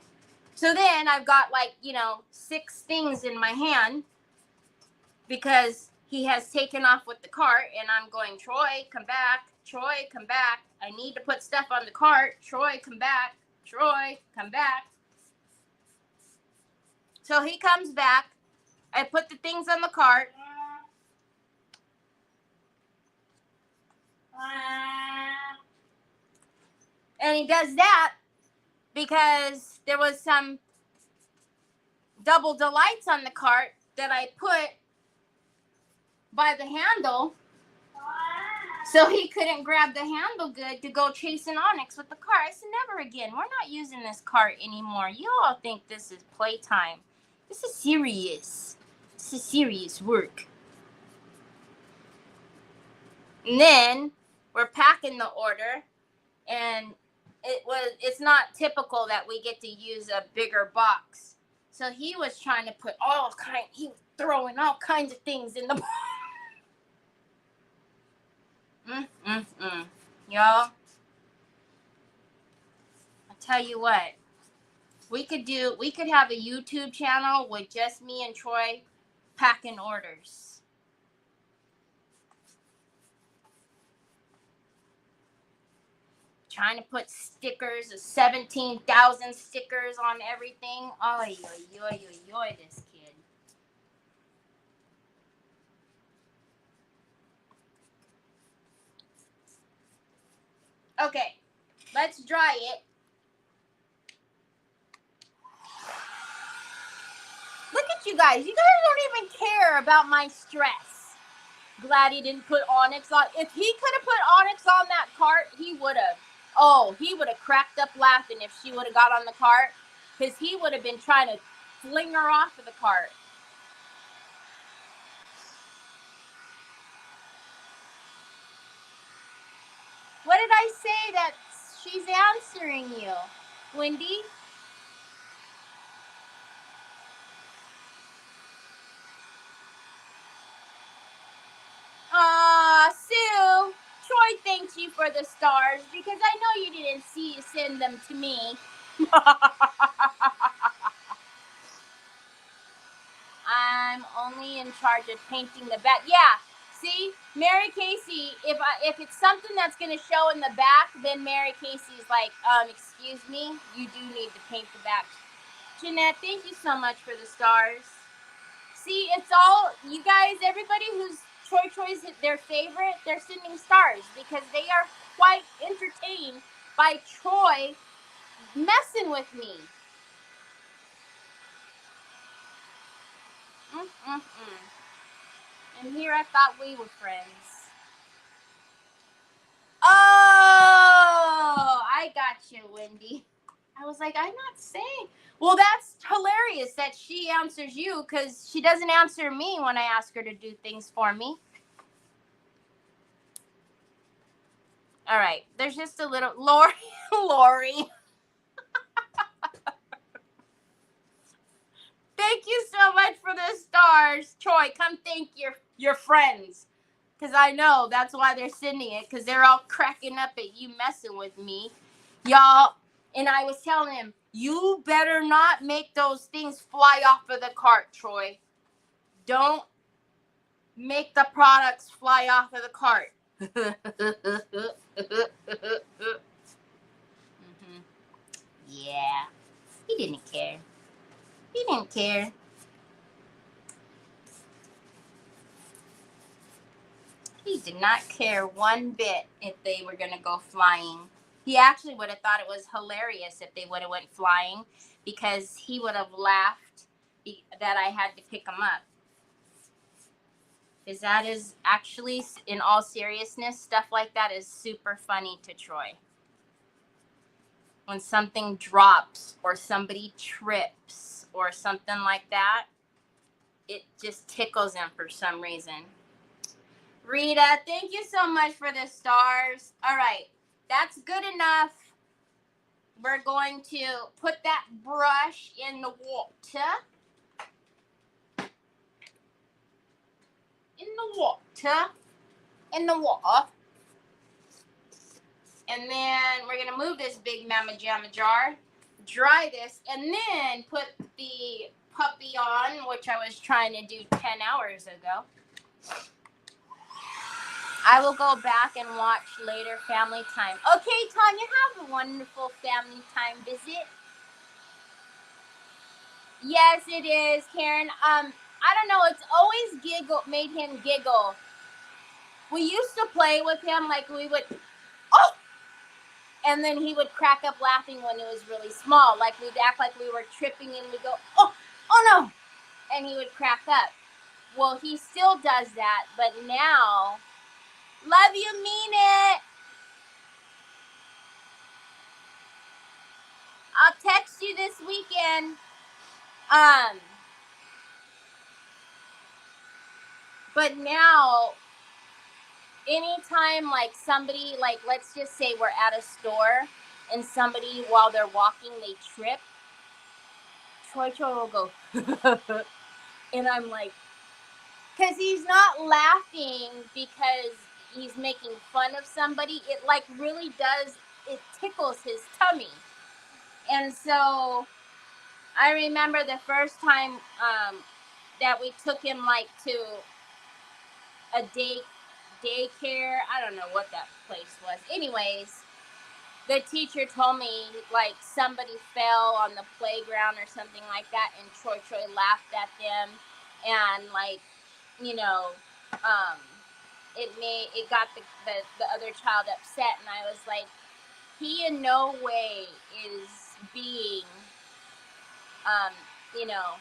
So then I've got 6 things in my hand because he has taken off with the cart and I'm going, Troy, come back. Troy, come back. I need to put stuff on the cart. Troy, come back. Troy, come back. So he comes back. I put the things on the cart. And he does that because there was some double delights on the cart that I put by the handle. So he couldn't grab the handle good to go chasing Onyx with the cart. I said, never again. We're not using this cart anymore. You all think this is playtime. This is serious. This is serious work. And then we're packing the order. And it's not typical that we get to use a bigger box. So he was trying to put he was throwing all kinds of things in the box. Y'all, I tell you what, we could have a YouTube channel with just me and Troy packing orders. Trying to put stickers, 17,000 stickers on everything. Oy, oy, oy, oy, oy, this kid. Okay, let's dry it. Look at you guys. You guys don't even care about my stress. Glad he didn't put Onyx on. If he could have put Onyx on that cart, he would have. Oh, he would have cracked up laughing if she would have got on the cart, because he would have been trying to fling her off of the cart. What did I say that she's answering you, Wendy? Sue, Troy thanks you for the stars because I know you didn't see you send them to me. I'm only in charge of painting the back. Yeah, see, Mary Casey, if it's something that's going to show in the back, then Mary Casey's like, excuse me, you do need to paint the back. Jeanette, thank you so much for the stars. See, it's all, you guys, everybody who's Troy's their favorite, they're sending stars because they are quite entertained by Troy messing with me. And here I thought we were friends. Oh, I got you, Wendy. I was like, I'm not saying. Well, that's hilarious that she answers you because she doesn't answer me when I ask her to do things for me. All right, there's just a little Lori. Thank you so much for the stars, Troy. Come thank your friends, because I know that's why they're sending it, because they're all cracking up at you messing with me, y'all. And I was telling him, you better not make those things fly off of the cart, Troy. Don't make the products fly off of the cart. Yeah, he didn't care. He didn't care. He did not care one bit if they were going to go flying. He actually would have thought it was hilarious if they would have went flying, because he would have laughed that I had to pick them up. Because that is actually, in all seriousness, stuff like that is super funny to Troy. When something drops or somebody trips or something like that, it just tickles him for some reason. Rita, thank you so much for the stars. All right, that's good enough. We're going to put that brush in the water. In the water. And then we're going to move this big Mama Jamma jar, dry this, and then put the puppy on, which I was trying to do 10 hours ago. I will go back and watch later family time. Okay, Tanya, have a wonderful family time visit. Yes, it is, Karen. I don't know. It's always made him giggle. We used to play with him like we would, oh, and then he would crack up laughing when it was really small. Like we'd act like we were tripping and we'd go, oh no, and he would crack up. Well, he still does that, but now, love you, mean it. I'll text you this weekend. But now, anytime like somebody, like let's just say we're at a store and somebody, while they're walking, they trip, Choi will go, and I'm like, because he's not laughing because he's making fun of somebody. It like really does, it tickles his tummy. And so I remember the first time that we took him like to a daycare. I don't know what that place was. Anyways, the teacher told me like somebody fell on the playground or something like that, and Troy laughed at them, and like, you know, it got the other child upset, and I was like, he in no way is being, you know,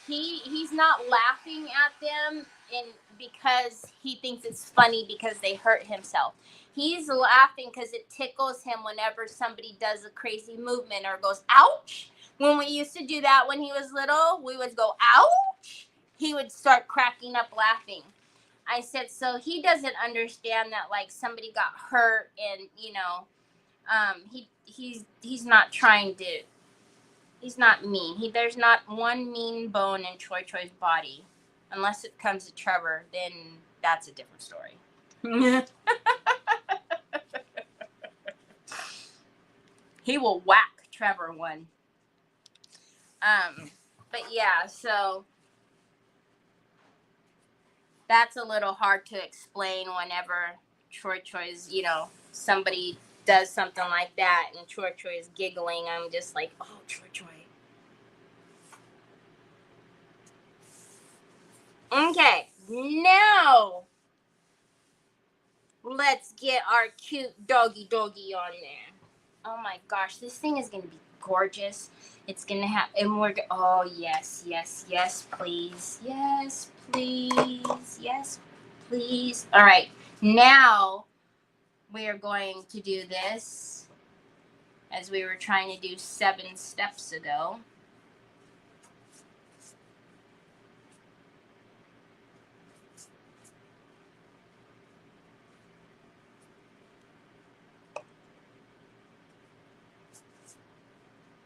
he's not laughing at them because he thinks it's funny because they hurt himself. He's laughing because it tickles him whenever somebody does a crazy movement or goes, ouch. When we used to do that when he was little, we would go, ouch. He would start cracking up laughing. I said, so he doesn't understand that like somebody got hurt and, you know, he's not trying to, he's not mean. There's not one mean bone in Troy's body. Unless it comes to Trevor, then that's a different story. He will whack Trevor one. But yeah, so that's a little hard to explain whenever Troy's, you know, somebody does something like that and Troy is giggling. I'm just like, oh, Troy. Okay, now let's get our cute doggy on there. Oh my gosh, this thing is gonna be gorgeous. It's gonna have, and oh yes, please. Yes, please. All right, now we are going to do this as we were trying to do 7 steps ago.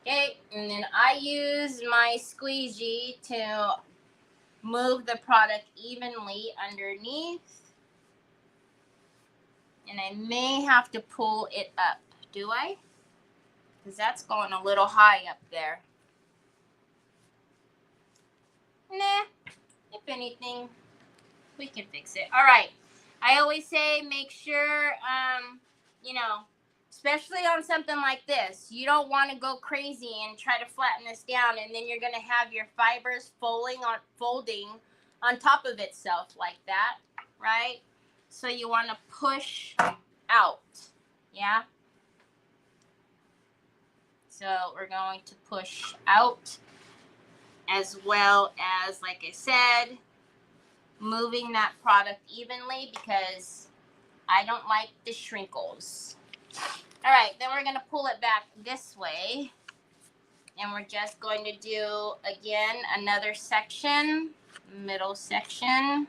Okay, and then I use my squeegee to move the product evenly underneath. And I may have to pull it up. Do I? Because that's going a little high up there. Nah, if anything, we can fix it. All right. I always say make sure, you know, especially on something like this, you don't want to go crazy and try to flatten this down, and then you're going to have your fibers folding on top of itself like that, right? So you want to push out, yeah? So we're going to push out, as well as, like I said, moving that product evenly because I don't like the shrinkles. All right, then we're going to pull it back this way. And we're just going to do, again, another section, middle section.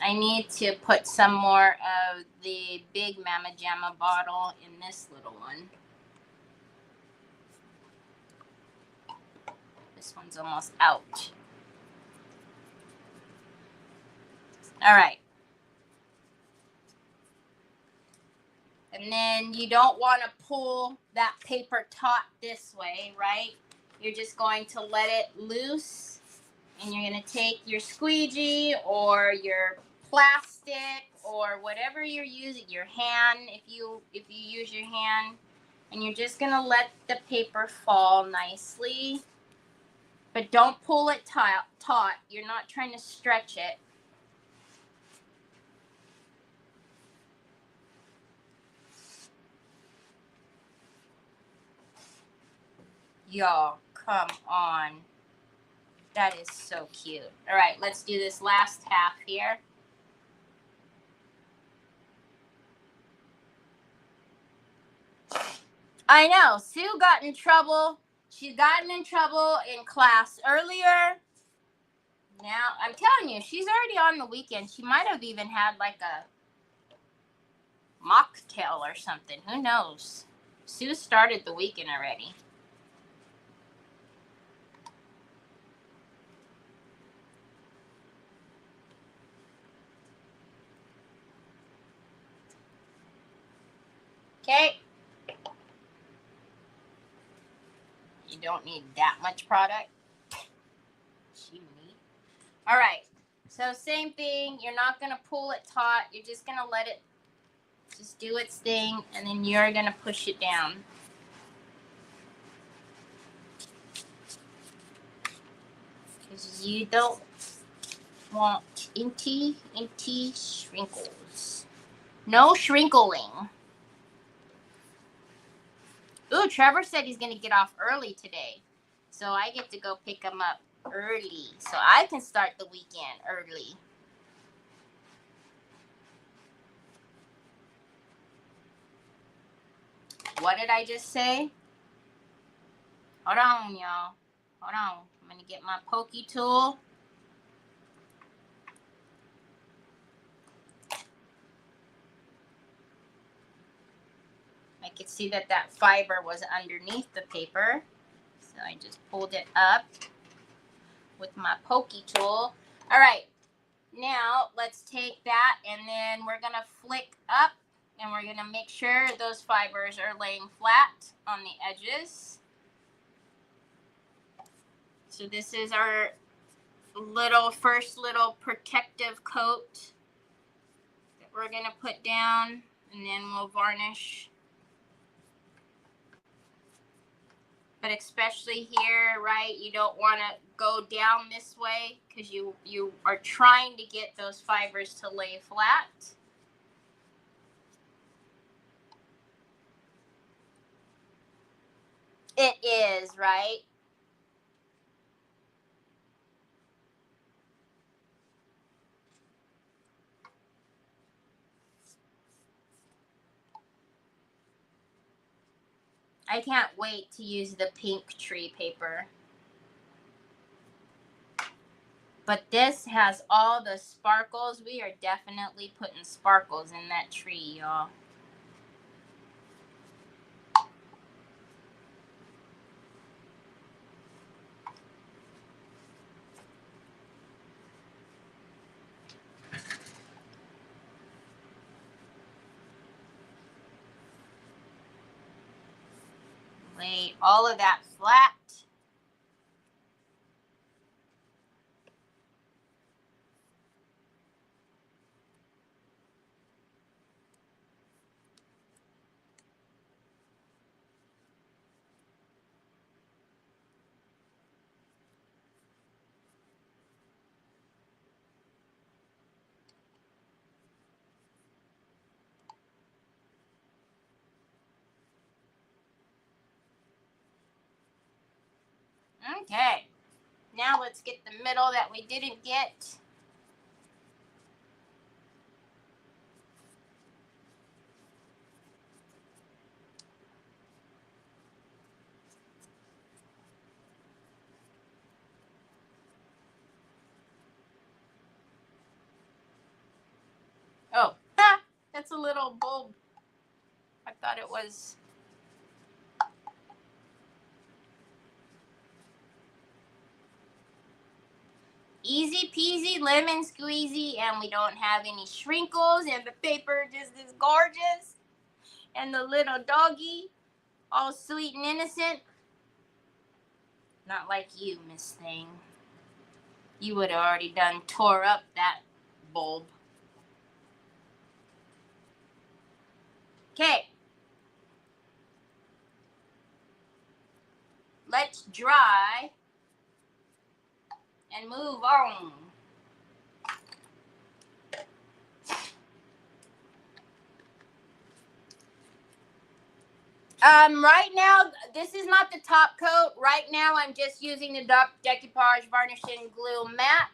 I need to put some more of the big Mama Jamma bottle in this little one. This one's almost out. All right. And then you don't want to pull that paper taut this way, right? You're just going to let it loose, and you're going to take your squeegee or your plastic or whatever you're using, your hand, if you use your hand, and you're just going to let the paper fall nicely. But don't pull it taut. You're not trying to stretch it. Y'all, come on. That is so cute. All right, let's do this last half here. I know. Sue got in trouble She's gotten in trouble in class earlier. Now, I'm telling you, she's already on the weekend. She might have even had like a mocktail or something. Who knows? Sue started the weekend already. Okay. You don't need that much product. All right. So same thing. You're not going to pull it taut. You're just going to let it just do its thing, and then you're going to push it down. Because you don't want inty shrinkles. No shrinkling. Ooh, Trevor said he's going to get off early today. So I get to go pick him up early. So I can start the weekend early. What did I just say? Hold on, y'all. Hold on. I'm going to get my pokey tool. I could see that that fiber was underneath the paper. So I just pulled it up with my pokey tool. All right. Now let's take that and then we're going to flick up and we're going to make sure those fibers are laying flat on the edges. So this is our first little protective coat that we're going to put down, and then we'll varnish. But especially here, right, you don't want to go down this way because you are trying to get those fibers to lay flat. It is, right? I can't wait to use the pink tree paper. But this has all the sparkles. We are definitely putting sparkles in that tree, y'all. Lay all of that flat. Okay. Now let's get the middle that we didn't get. Oh, that's a little bulb. I thought it was. Easy peasy, lemon squeezy, and we don't have any shrinkles, and the paper just is gorgeous. And the little doggy, all sweet and innocent. Not like you, Miss Thing. You would have already done tore up that bulb. Okay. Let's dry and move on. Right now, this is not the top coat. Right now, I'm just using the Decoupage Varnishing Glue Matte,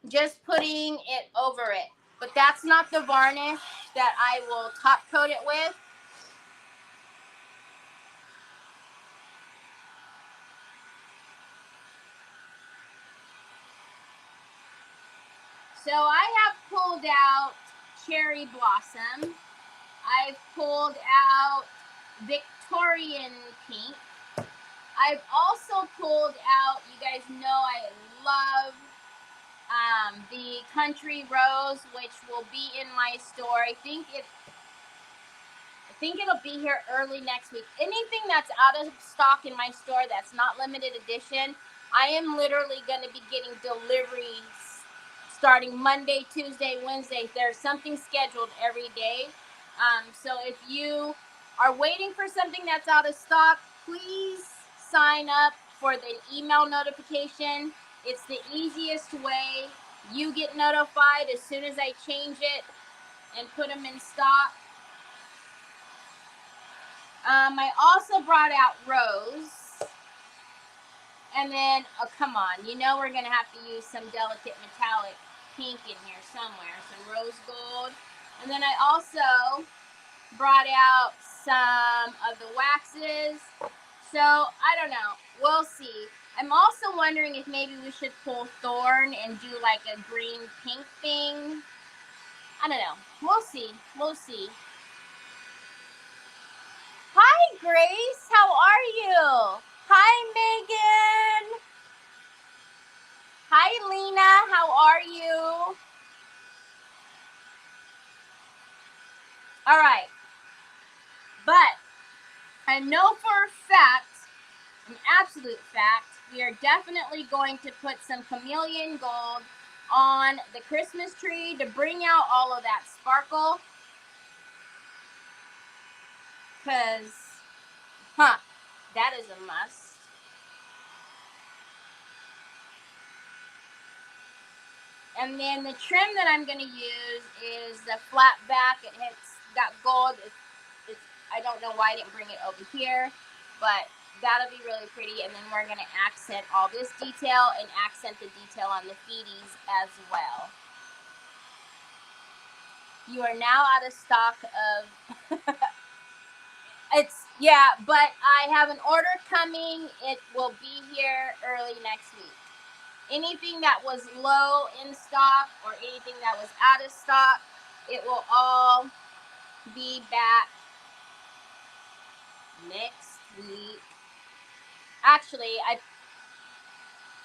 just putting it over it. But that's not the varnish that I will top coat it with. So I have pulled out Cherry Blossom. I've pulled out Victorian Pink. I've also pulled out, you guys know I love the Country Rose, which will be in my store. I think it'll be here early next week. Anything that's out of stock in my store that's not limited edition, I am literally going to be getting deliveries starting Monday, Tuesday, Wednesday. There's something scheduled every day. So if you are waiting for something that's out of stock, please sign up for the email notification. It's the easiest way. You get notified as soon as I change it and put them in stock. I also brought out Rose. And then, oh, come on. You know we're going to have to use some delicate metallic pink in here somewhere. Some rose gold. And then I also brought out some of the waxes. So, I don't know. We'll see. I'm also wondering if maybe we should pull Thorn and do like a green pink thing. I don't know. We'll see. We'll see. Hi, Grace. How are you? Hi, Megan. Hi, Lena. How are you? All right. But I know for a fact, an absolute fact, we are definitely going to put some chameleon gold on the Christmas tree to bring out all of that sparkle. Because, that is a must. And then the trim that I'm going to use is the flat back. It's got gold. I don't know why I didn't bring it over here, but that'll be really pretty. And then we're going to accent all this detail and accent the detail on the feeties as well. You are now out of stock of... but I have an order coming. It will be here early next week. Anything that was low in stock or anything that was out of stock, it will all be back next week. Actually,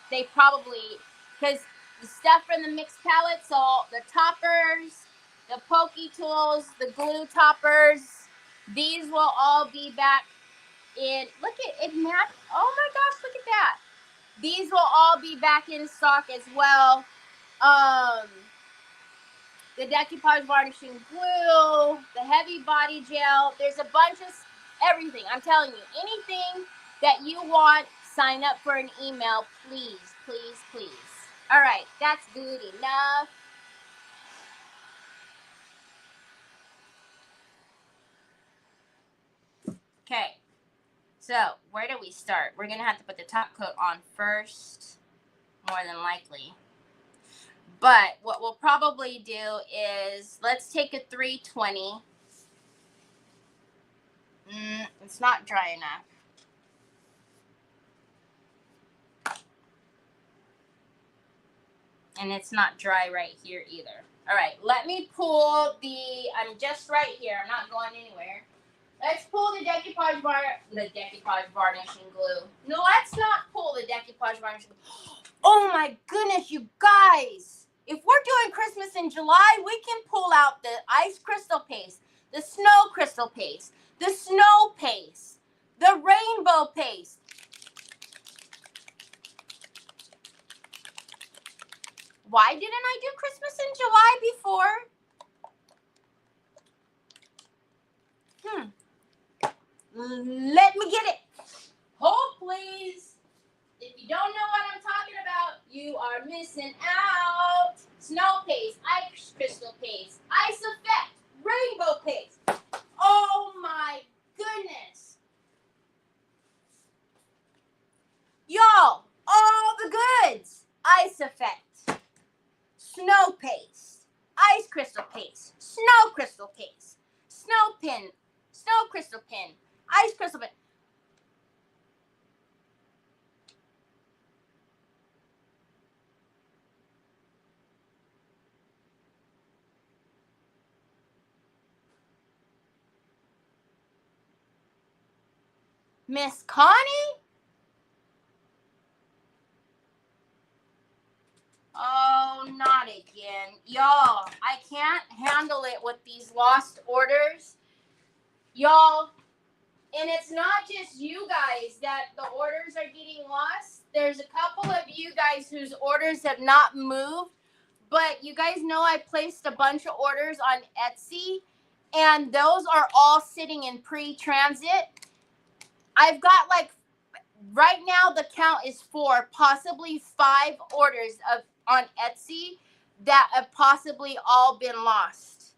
they probably, because the stuff from the mixed palette, so the toppers, the pokey tools, the glue toppers, these will all be back in, look at it, Matt. Oh my gosh, look at that. These will all be back in stock as well. The Decoupage varnishing glue, the heavy body gel. There's a bunch of everything. I'm telling you, anything that you want, sign up for an email, please, please, please. All right, that's good enough. Okay, so where do we start? We're going to have to put the top coat on first, more than likely. But what we'll probably do is, let's take a 320. It's not dry enough. And it's not dry right here either. All right, let me pull I'm just right here. I'm not going anywhere. Let's pull the decoupage varnishing glue. No, let's not pull the decoupage varnishing glue. Oh my goodness, you guys. If we're doing Christmas in July, we can pull out the ice crystal paste, the snow crystal paste, the snow paste, the rainbow paste. Why didn't I do Christmas in July before? Let me get it. Hold, please. If you don't know what I'm talking about, you are missing out. Snow paste, ice crystal paste, ice effect, rainbow paste. Oh my goodness. Y'all, all the goods. Ice effect, snow paste, ice crystal paste, snow crystal paste, snow pin, snow crystal pin, ice crystal pin. Miss Connie? Oh, not again. Y'all, I can't handle it with these lost orders. Y'all, and it's not just you guys that the orders are getting lost. There's a couple of you guys whose orders have not moved. But you guys know I placed a bunch of orders on Etsy, and those are all sitting in pre-transit. I've got like, right now the count is 4, possibly 5 orders on Etsy that have possibly all been lost.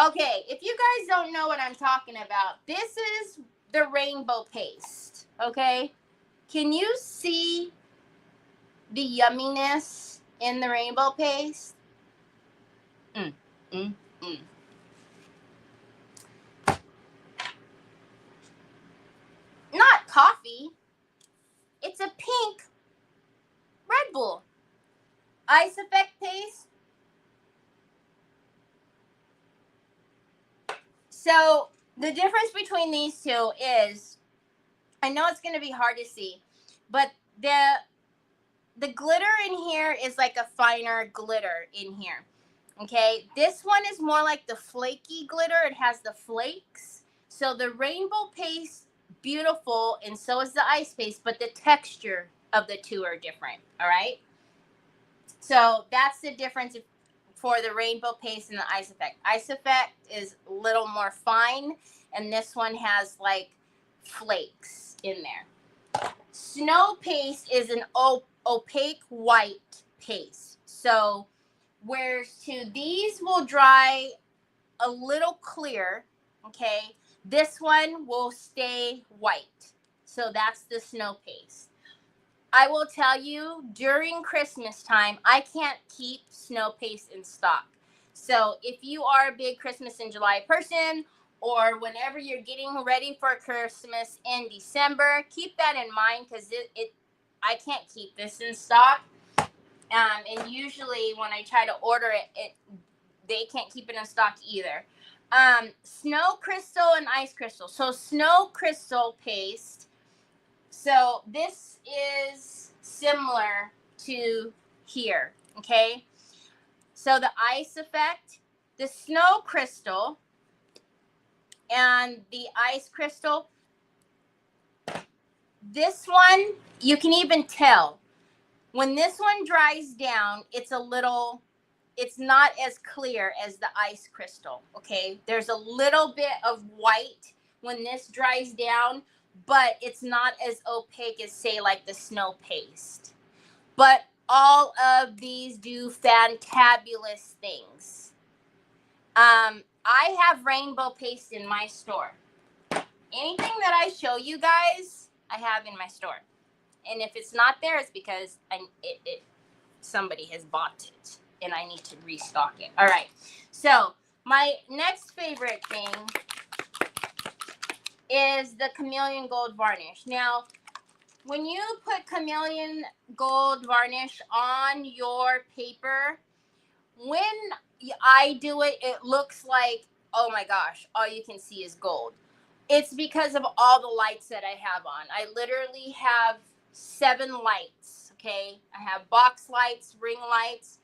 Okay, if you guys don't know what I'm talking about, this is the rainbow paste, okay? Can you see the yumminess in the rainbow paste? Not coffee. It's a pink Red Bull. Ice Effect paste. So the difference between these two is, I know it's going to be hard to see, but the glitter in here is like a finer glitter in here. Okay, this one is more like the flaky glitter. It has the flakes. So the rainbow paste, beautiful, and so is the ice paste, but the texture of the two are different. All right. So that's the difference for the rainbow paste and the Ice Effect. Ice Effect is a little more fine, and this one has like flakes in there. Snow paste is an opaque white paste. So whereas these will dry a little clear, okay, this one will stay white. So that's the snow paste. I will tell you, during Christmas time, I can't keep snow paste in stock. So if you are a big Christmas in July person, or whenever you're getting ready for Christmas in December, keep that in mind, because I can't keep this in stock. And usually when I try to order it, they can't keep it in stock either. Snow crystal and ice crystal. So snow crystal paste. So this is similar to here, okay? So the Ice Effect, the Snow Crystal, and the Ice Crystal, this one, you can even tell. When this one dries down, it's not as clear as the Ice Crystal, okay? There's a little bit of white when this dries down, but it's not as opaque as, say, like the snow paste. But all of these do fantabulous things. I have rainbow paste in my store. Anything that I show you guys, I have in my store. And if it's not there, it's because somebody has bought it, and I need to restock it. All right. So my next favorite thing is the Chameleon Gold Varnish. Now, when you put Chameleon Gold Varnish on your paper, when I do it, it looks like, oh my gosh, all you can see is gold. It's because of all the lights that I have on. I literally have 7 lights, okay? I have box lights, ring lights.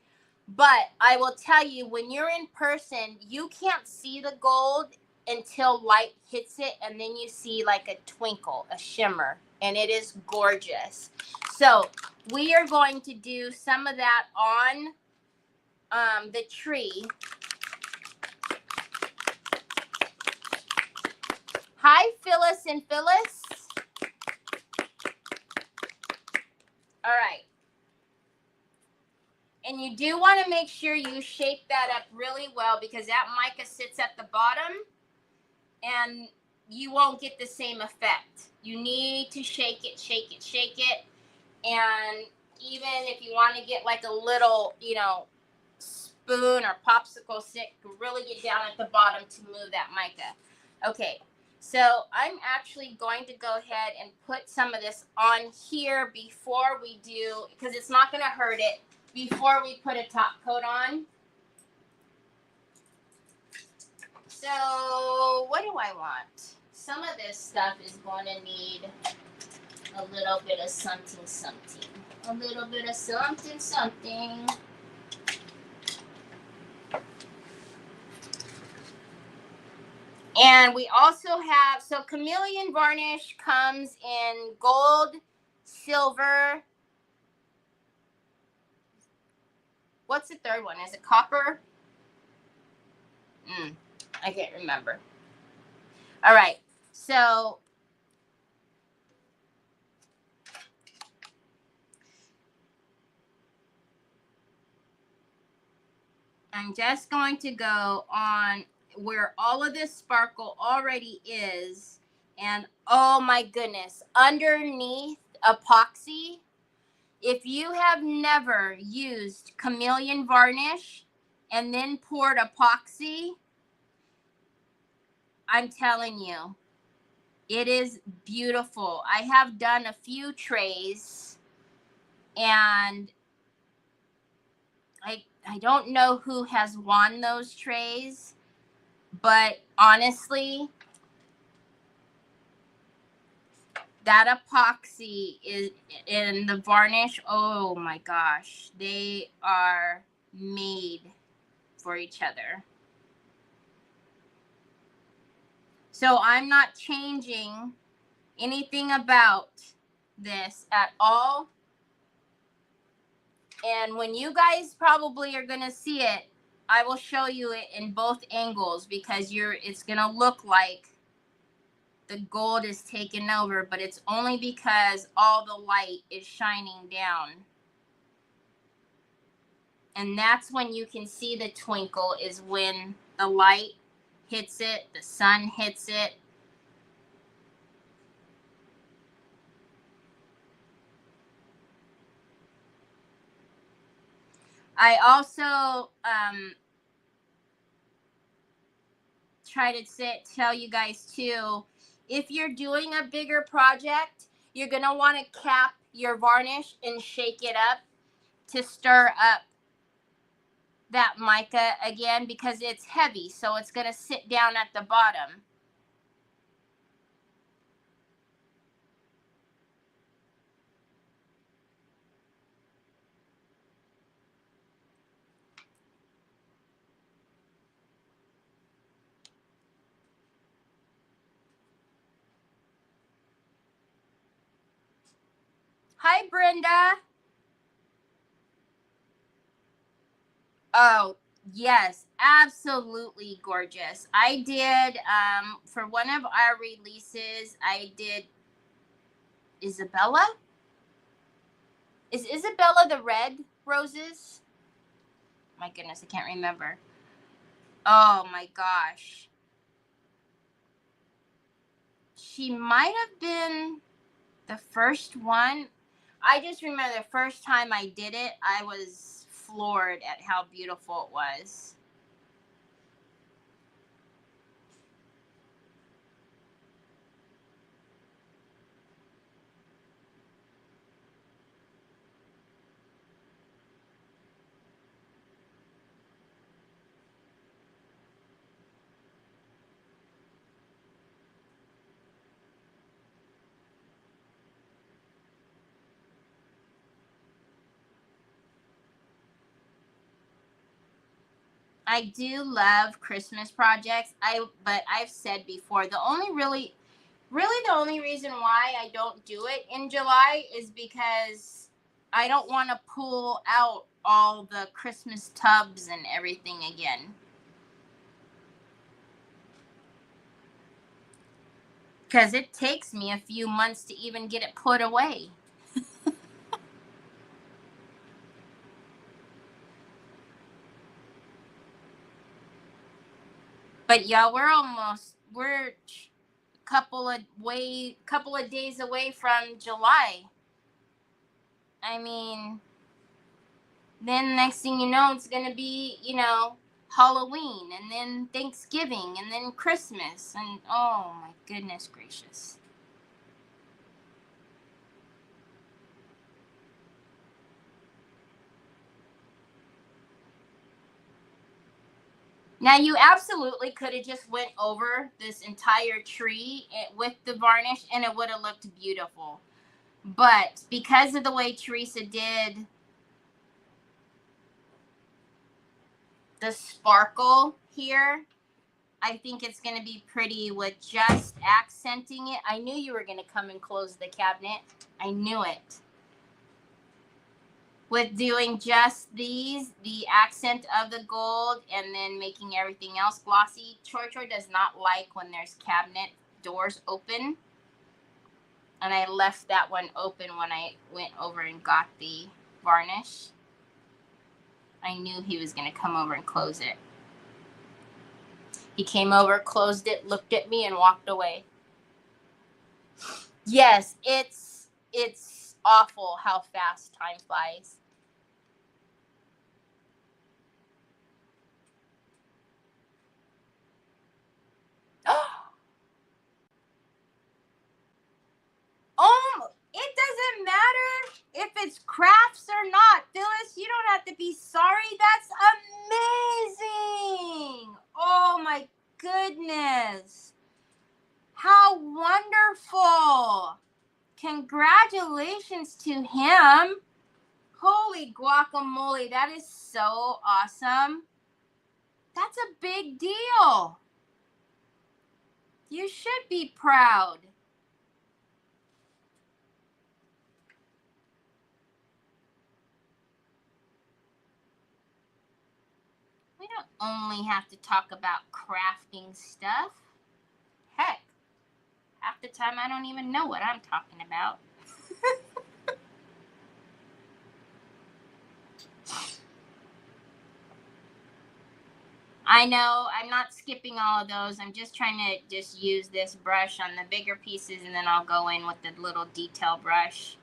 But I will tell you, when you're in person, you can't see the gold until light hits it, and then you see like a twinkle, a shimmer, and it is gorgeous. So we are going to do some of that on the tree. Hi, Phyllis and Phyllis. All right. And you do want to make sure you shape that up really well, because that mica sits at the bottom and you won't get the same effect. You need to shake it, shake it, shake it. And even if you want to get like a little, spoon or popsicle stick, really get down at the bottom to move that mica. Okay, so I'm actually going to go ahead and put some of this on here before we do, because it's not going to hurt it, before we put a top coat on. So what do I want? some of this stuff is going to need a little bit of something, something. A little bit of something, something. And we also have, so chameleon varnish comes in gold, silver. What's the third one? Is it copper? I can't remember. All right. So I'm just going to go on where all of this sparkle already is. And oh my goodness, underneath epoxy, if you have never used chameleon varnish and then poured epoxy, I'm telling you, it is beautiful. I have done a few trays, and I don't know who has won those trays, but honestly, that epoxy is in the varnish. Oh my gosh, they are made for each other. So I'm not changing anything about this at all. And when you guys probably are going to see it, I will show you it in both angles, because it's going to look like the gold is taken over, but it's only because all the light is shining down. And that's when you can see the twinkle, is when the light hits it, the sun hits it. I also try to tell you guys too, if you're doing a bigger project, you're going to want to cap your varnish and shake it up to stir up that mica again, because it's heavy, so it's going to sit down at the bottom. Hi, Brenda. Oh, yes, absolutely gorgeous. I did, for one of our releases, I did Isabella. Is Isabella the red roses? My goodness, I can't remember. Oh my gosh. She might have been the first one. I just remember the first time I did it, I was floored at how beautiful it was. I do love Christmas projects. But I've said before, the only reason why I don't do it in July is because I don't want to pull out all the Christmas tubs and everything again. Because it takes me a few months to even get it put away. But yeah, we're a couple of days away from July. I mean, then next thing you know, it's gonna be, Halloween, and then Thanksgiving, and then Christmas, and oh my goodness gracious. Now you absolutely could have just went over this entire tree with the varnish and it would have looked beautiful. But because of the way Teresa did the sparkle here, I think it's going to be pretty with just accenting it. I knew you were going to come and close the cabinet. I knew it. With doing just these, the accent of the gold, and then making everything else glossy. Choi Choi does not like when there's cabinet doors open. And I left that one open when I went over and got the varnish. I knew he was going to come over and close it. He came over, closed it, looked at me, and walked away. Yes, it's awful how fast time flies. Oh, it doesn't matter if it's crafts or not. Phyllis, you don't have to be sorry. That's amazing. Oh my goodness. How wonderful. Congratulations to him. Holy guacamole. That is so awesome. That's a big deal. You should be proud. We don't only have to talk about crafting stuff. Heck, half the time I don't even know what I'm talking about. I know, I'm not skipping all of those. I'm just trying to just use this brush on the bigger pieces, and then I'll go in with the little detail brush.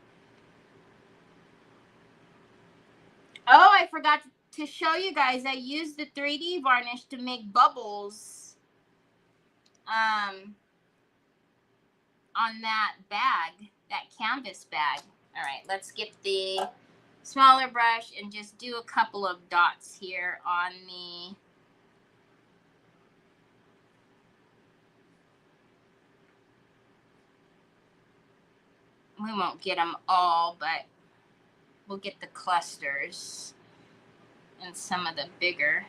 Oh, I forgot to show you guys. I used the 3D varnish to make bubbles on that bag, that canvas bag. All right, let's get the smaller brush and just do a couple of dots here on the we won't get them all, but we'll get the clusters and some of the bigger.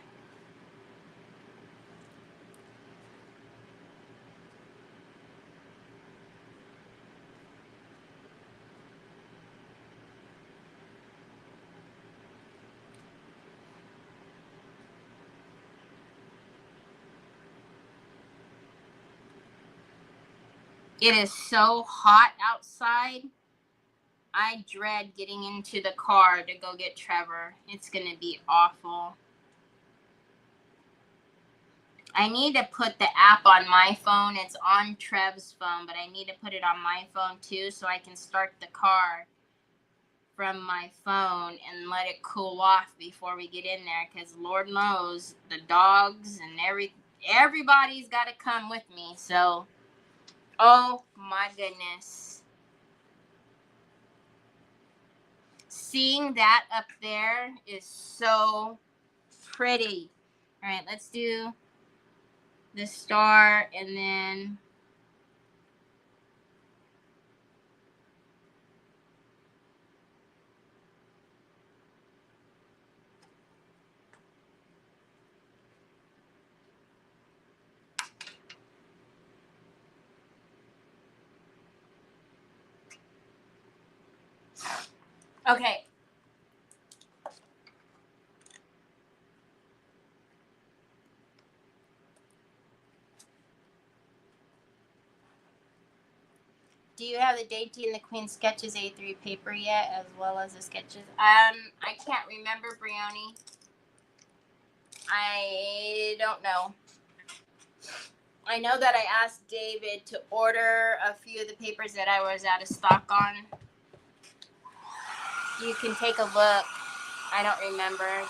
It is so hot outside. I dread getting into the car to go get Trevor. It's going to be awful. I need to put the app on my phone. It's on Trev's phone, but I need to put it on my phone too so I can start the car from my phone and let it cool off before we get in there, because Lord knows the dogs and everybody's got to come with me. So, oh my goodness. Seeing that up there is so pretty. All right, let's do the star and then okay. Do you have the Dainty and the Queen sketches A3 paper yet, as well as the sketches? I can't remember, Brioni. I don't know. I know that I asked David to order a few of the papers that I was out of stock on. You can take a look. I don't remember.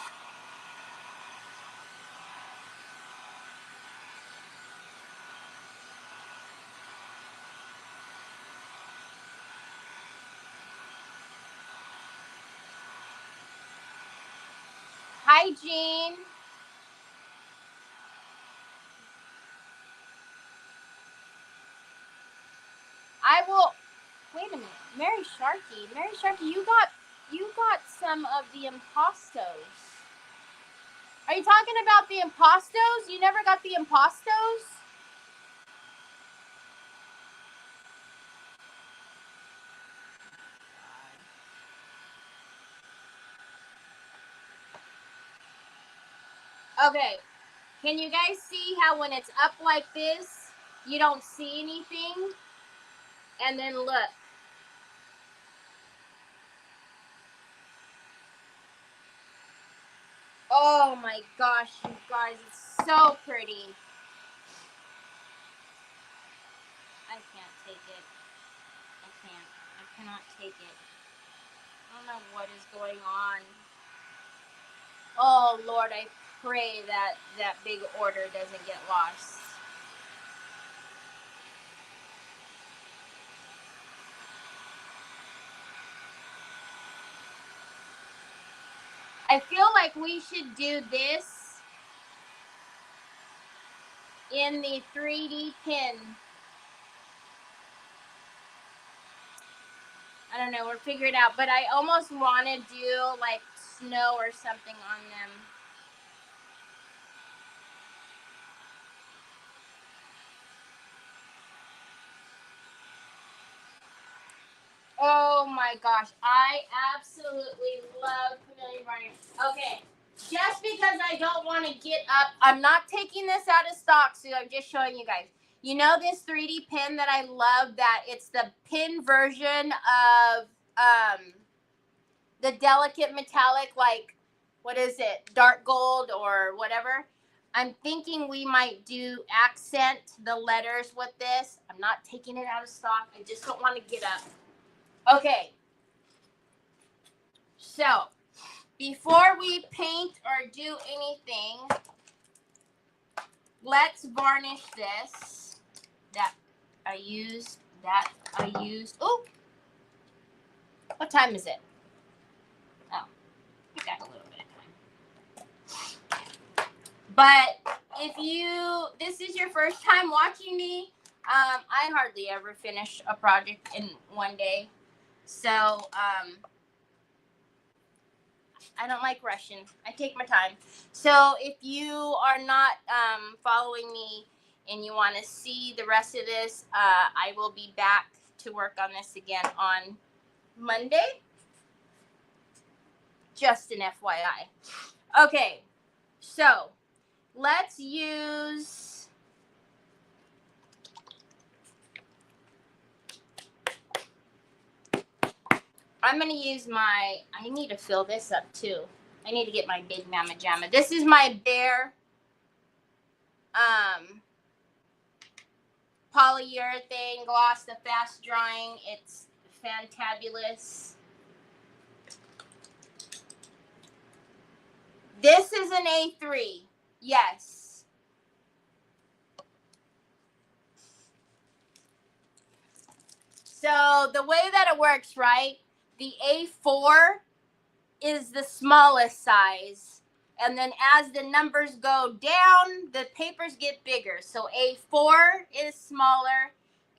Hi, Jean. I will. Wait a minute, Mary Sharkey, you got some of the impastos. Are you talking about the impastos? You never got the impastos? Okay, can you guys see how when it's up like this, you don't see anything? And then look. Oh my gosh, you guys, it's so pretty. I can't take it. I cannot take it. I don't know what is going on. Oh Lord, I pray that that big order doesn't get lost. I feel like we should do this in the 3D pin. I don't know, we're figuring it out, but I almost want to do like snow or something on them. Oh my gosh, I absolutely love chameleon varnish. Okay, just because I don't want to get up, I'm not taking this out of stock, so I'm just showing you guys. You know this 3D pin that I love, that it's the pin version of the delicate metallic, like, what is it, dark gold or whatever. I'm thinking we might do accent the letters with this. I'm not taking it out of stock. I just don't want to get up. Okay. So, before we paint or do anything, let's varnish this. That I used. Oh, what time is it? Oh, we got a little bit of time. But if this is your first time watching me, I hardly ever finish a project in one day. So, I don't like rushing. I take my time. So if you are not following me and you want to see the rest of this, I will be back to work on this again on Monday. Just an FYI. Okay, so let's use... I'm going to use I need to fill this up too. I need to get my big Mama Jamma. This is my Bear polyurethane gloss, the fast drying. It's fantabulous. This is an A3. Yes. So the way that it works, right? The A4 is the smallest size. And then as the numbers go down, the papers get bigger. So A4 is smaller.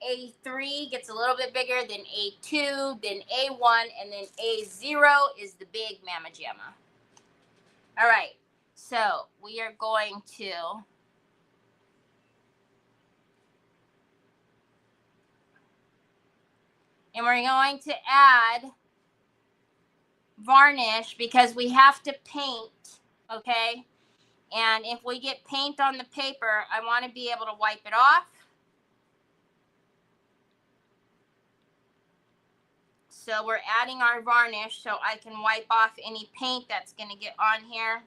A3 gets a little bit bigger, then A2, then A1, and then A0 is the big Mama Jamma. All right, so we are going to... And we're going to add varnish because we have to paint, okay? And if we get paint on the paper, I want to be able to wipe it off. So we're adding our varnish so I can wipe off any paint that's going to get on here.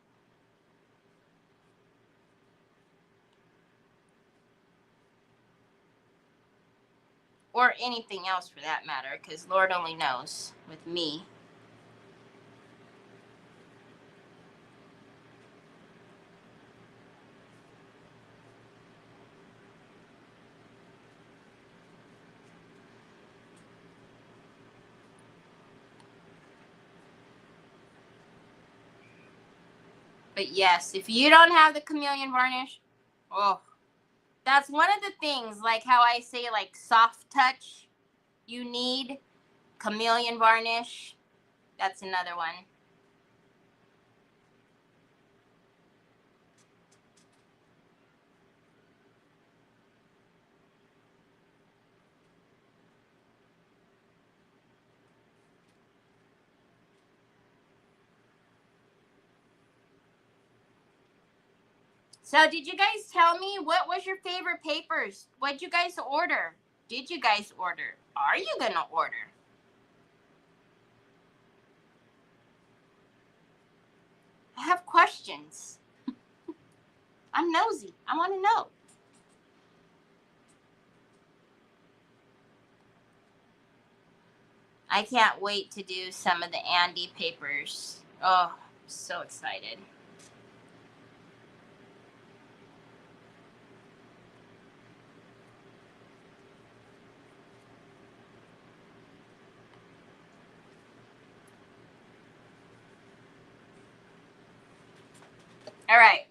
Or anything else for that matter, because Lord only knows with me. But yes, if you don't have the chameleon varnish, oh, that's one of the things, like how I say, like, soft touch. you need chameleon varnish. That's another one. So did you guys tell me what was your favorite papers? What'd you guys order? Did you guys order? Are you gonna order? I have questions. I'm nosy. I want to know. I can't wait to do some of the Andy papers. Oh, I'm so excited. All right.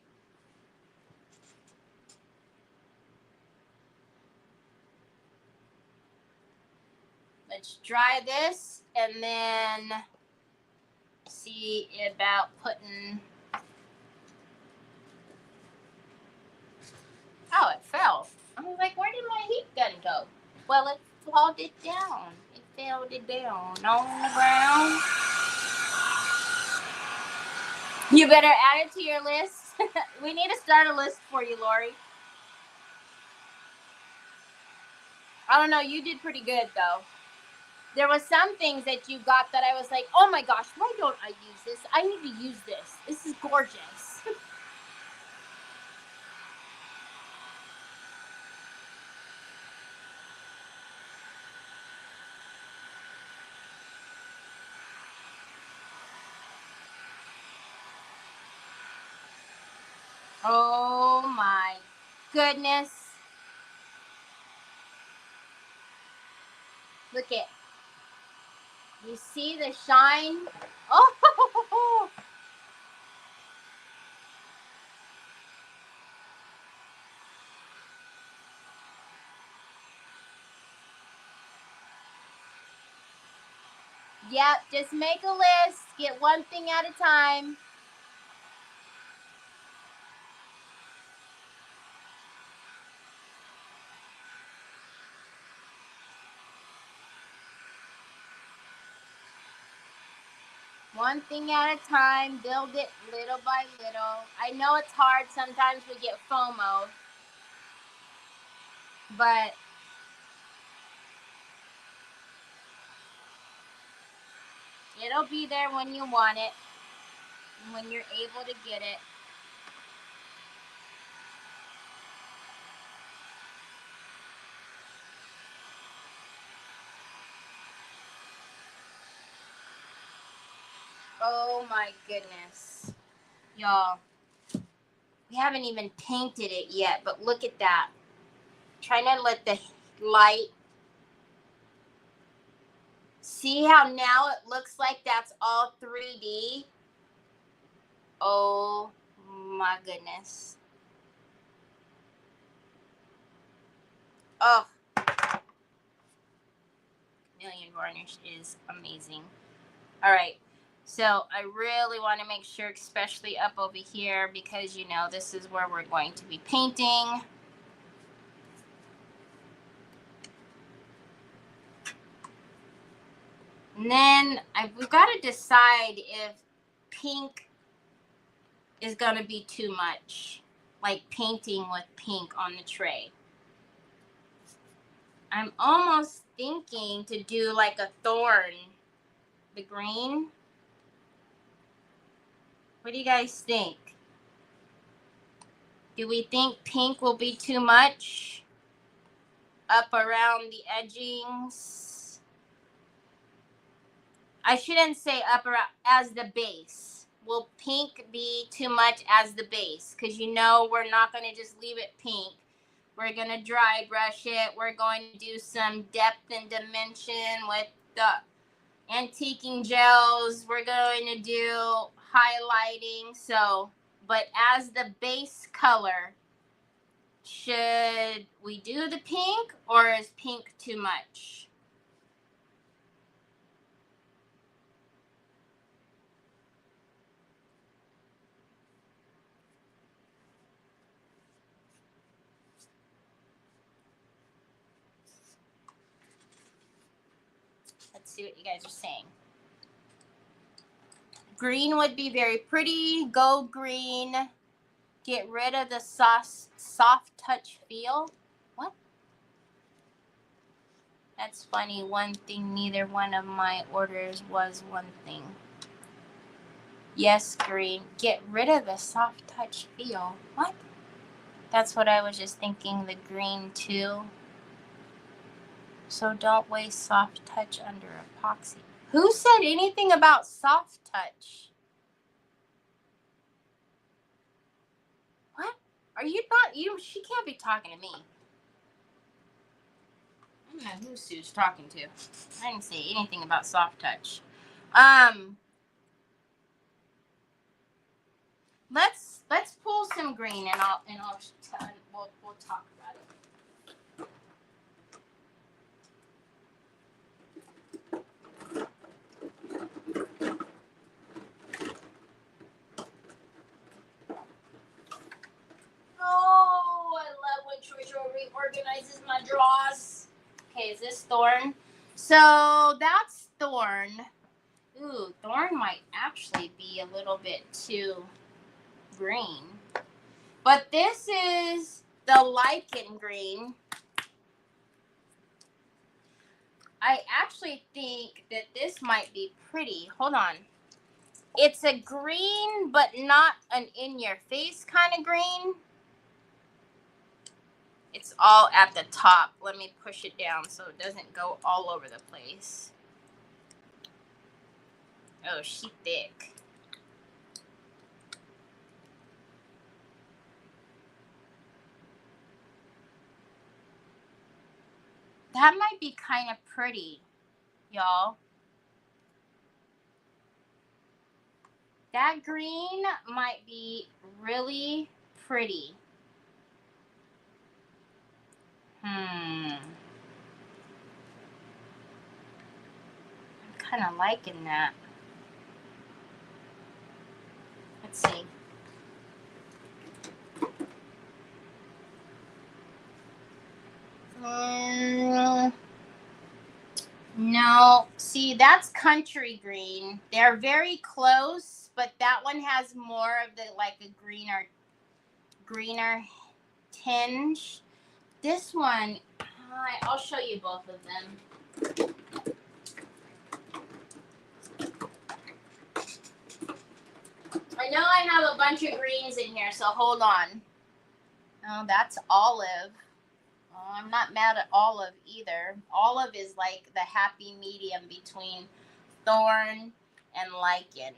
Let's dry this and then see about putting. Oh, it fell. I was like, where did my heat gun go? Well, it flawed it down. It fell it down on the ground. You better add it to your list. We need to start a list for you, Lori. I don't know. You did pretty good, though. There was some things that you got that I was like, oh my gosh, why don't I use this? I need to use this. This is gorgeous. Oh my goodness. Look it. You see the shine? Oh, yep. Just make a list. Get one thing at a time. One thing at a time. Build it little by little. I know it's hard. Sometimes we get FOMO. But it'll be there when you want it. When you're able to get it. Oh my goodness. Y'all, we haven't even painted it yet, but look at that. Trying to let the light. See how now it looks like that's all 3D? Oh my goodness. Oh, Million Varnish is amazing. All right. So I really want to make sure, especially up over here, because you know this is where we're going to be painting. And then we've got to decide if pink is going to be too much, like painting with pink on the tray. I'm almost thinking to do like a thorn, the green. What do you guys think? Do we think pink will be too much up around the edgings? I shouldn't say up around, as the base. Will pink be too much as the base? Because you know we're not going to just leave it pink. We're going to dry brush it. We're going to do some depth and dimension with the antiquing gels. We're going to do highlighting. So, but as the base color, should we do the pink or is pink too much? Let's see what you guys are saying. Green would be very pretty. Go green. Get rid of the soft touch feel. What? That's funny. One thing, neither one of my orders was one thing. Yes, green. Get rid of the soft touch feel. What? That's what I was just thinking. The green too. So don't waste soft touch under epoxy. Who said anything about soft touch? What? Are you not? She can't be talking to me. I don't know who Sue's talking to. I didn't say anything about soft touch. Let's pull some green and we'll talk about it. Oh, I love when Trisha reorganizes my drawers. Okay, is this Thorn? So that's Thorn. Ooh, Thorn might actually be a little bit too green. But this is the lichen green. I actually think that this might be pretty. Hold on. It's a green, but not an in-your-face kind of green. It's all at the top. Let me push it down so it doesn't go all over the place. Oh, she thick. That might be kind of pretty, y'all. That green might be really pretty. I'm kind of liking that. Let's see. No, see, that's country green. They're very close, but that one has more of the like a greener tinge. This one, I'll show you both of them. I know I have a bunch of greens in here, so hold on. Oh, that's olive. Oh, I'm not mad at olive either. Olive is like the happy medium between thorn and lichen.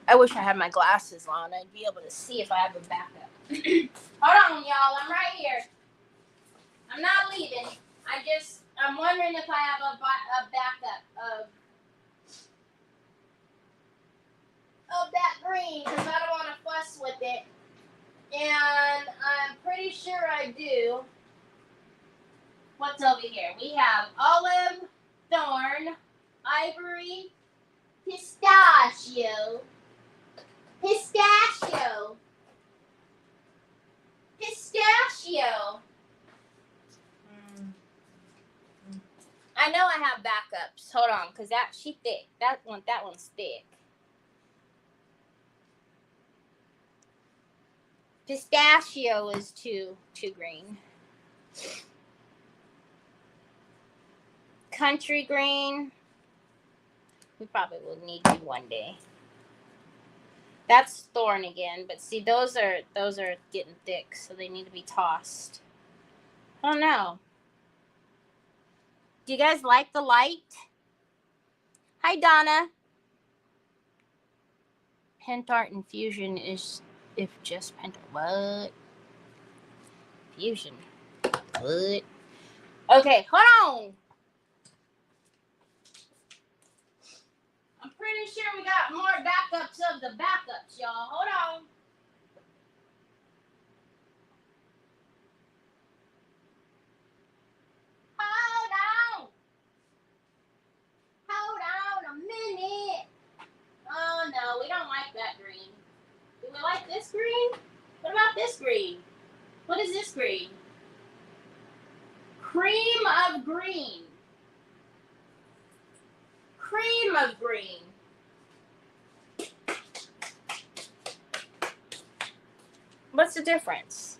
I wish I had my glasses on. I'd be able to see if I have a backup. Hold on, y'all. I'm right here. I'm not leaving. I'm wondering if I have a backup of that green because I don't want to fuss with it. And I'm pretty sure I do. What's over here? We have olive, thorn, ivory, pistachio. Pistachio. Pistachio. I know I have backups. Hold on, because she thick. That one's thick. Pistachio is too green. Country green. We probably will need you one day. That's thorn again, but see those are getting thick, so they need to be tossed. I don't know. Do you guys like the light? Hi, Donna. Pentart infusion is if just Pentart. What? Fusion. What? Okay, hold on. I'm pretty sure we got more backups of the backups, y'all. Hold on. green? What about this green? What is this green? Cream of green. Cream of green. What's the difference?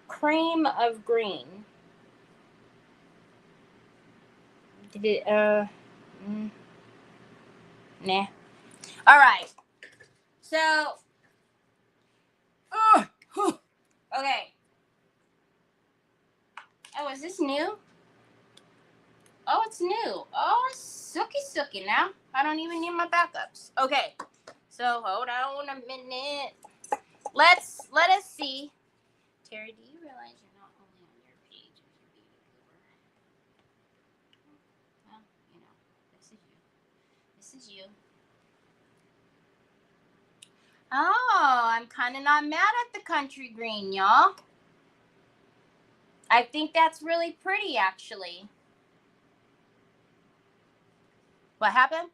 Cream of green. Did it, nah. All right. So, okay. Oh, is this new? Oh, it's new. Oh, it's sooky now. I don't even need my backups. Okay. So, hold on a minute. Let us see. Terry, do you realize you're not only on your page as your beauty guru? Well, you know, this is you. This is you. Oh, I'm kind of not mad at the country green, y'all. I think that's really pretty, actually. What happened?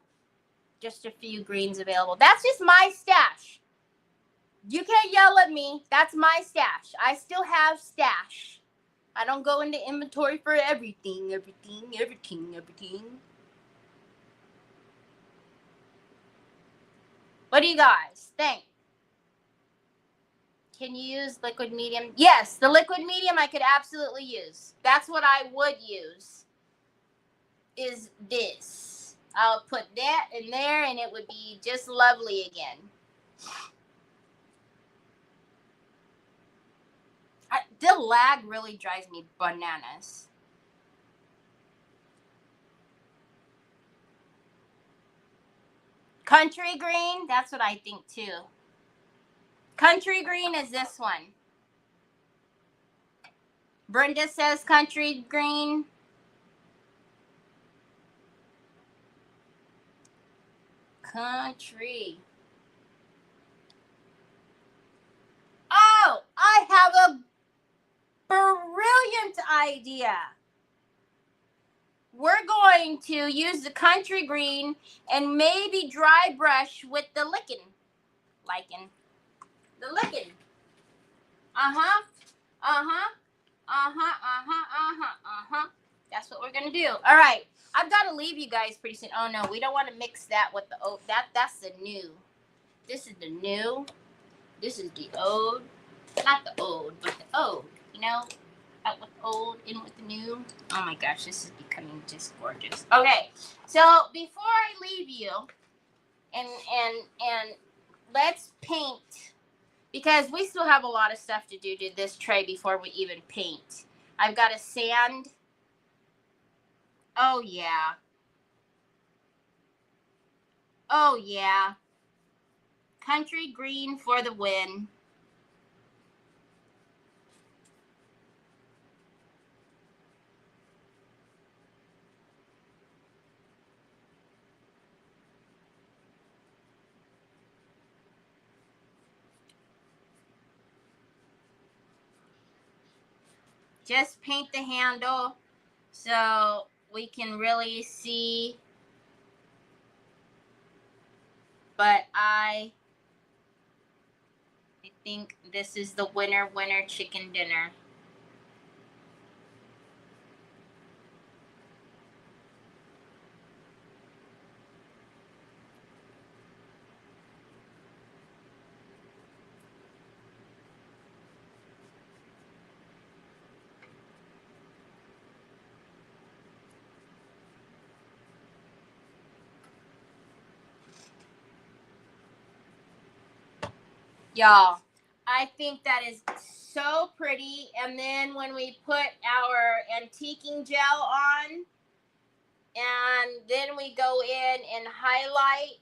Just a few greens available. That's just my stash. You can't yell at me. That's my stash. I still have stash. I don't go into inventory for everything. What do you guys think? Can you use liquid medium? Yes, the liquid medium I could absolutely use. That's what I would use. Is this. I'll put that in there and it would be just lovely again. The lag really drives me bananas. Country green, that's what I think too. Country green is this one. Brenda says country green. Country. Oh, I have a brilliant idea. We're going to use the country green and maybe dry brush with the lichen. The lichen. Uh-huh. That's what we're going to do. All right. I've got to leave you guys pretty soon. Oh, no. We don't want to mix that with the old. That's the new. This is the new. This is the old. Not the old, but the old. You know? Out with the old, in with the new. Oh, my gosh. This is becoming just gorgeous. Okay. So, before I leave you, and let's paint, because we still have a lot of stuff to do to this tray before we even paint. I've got to sand. Oh, yeah. Oh, yeah. Country green for the win. Just paint the handle so we can really see. But I think this is the winner chicken dinner. Y'all, I think that is so pretty. And then when we put our antiquing gel on, and then we go in and highlight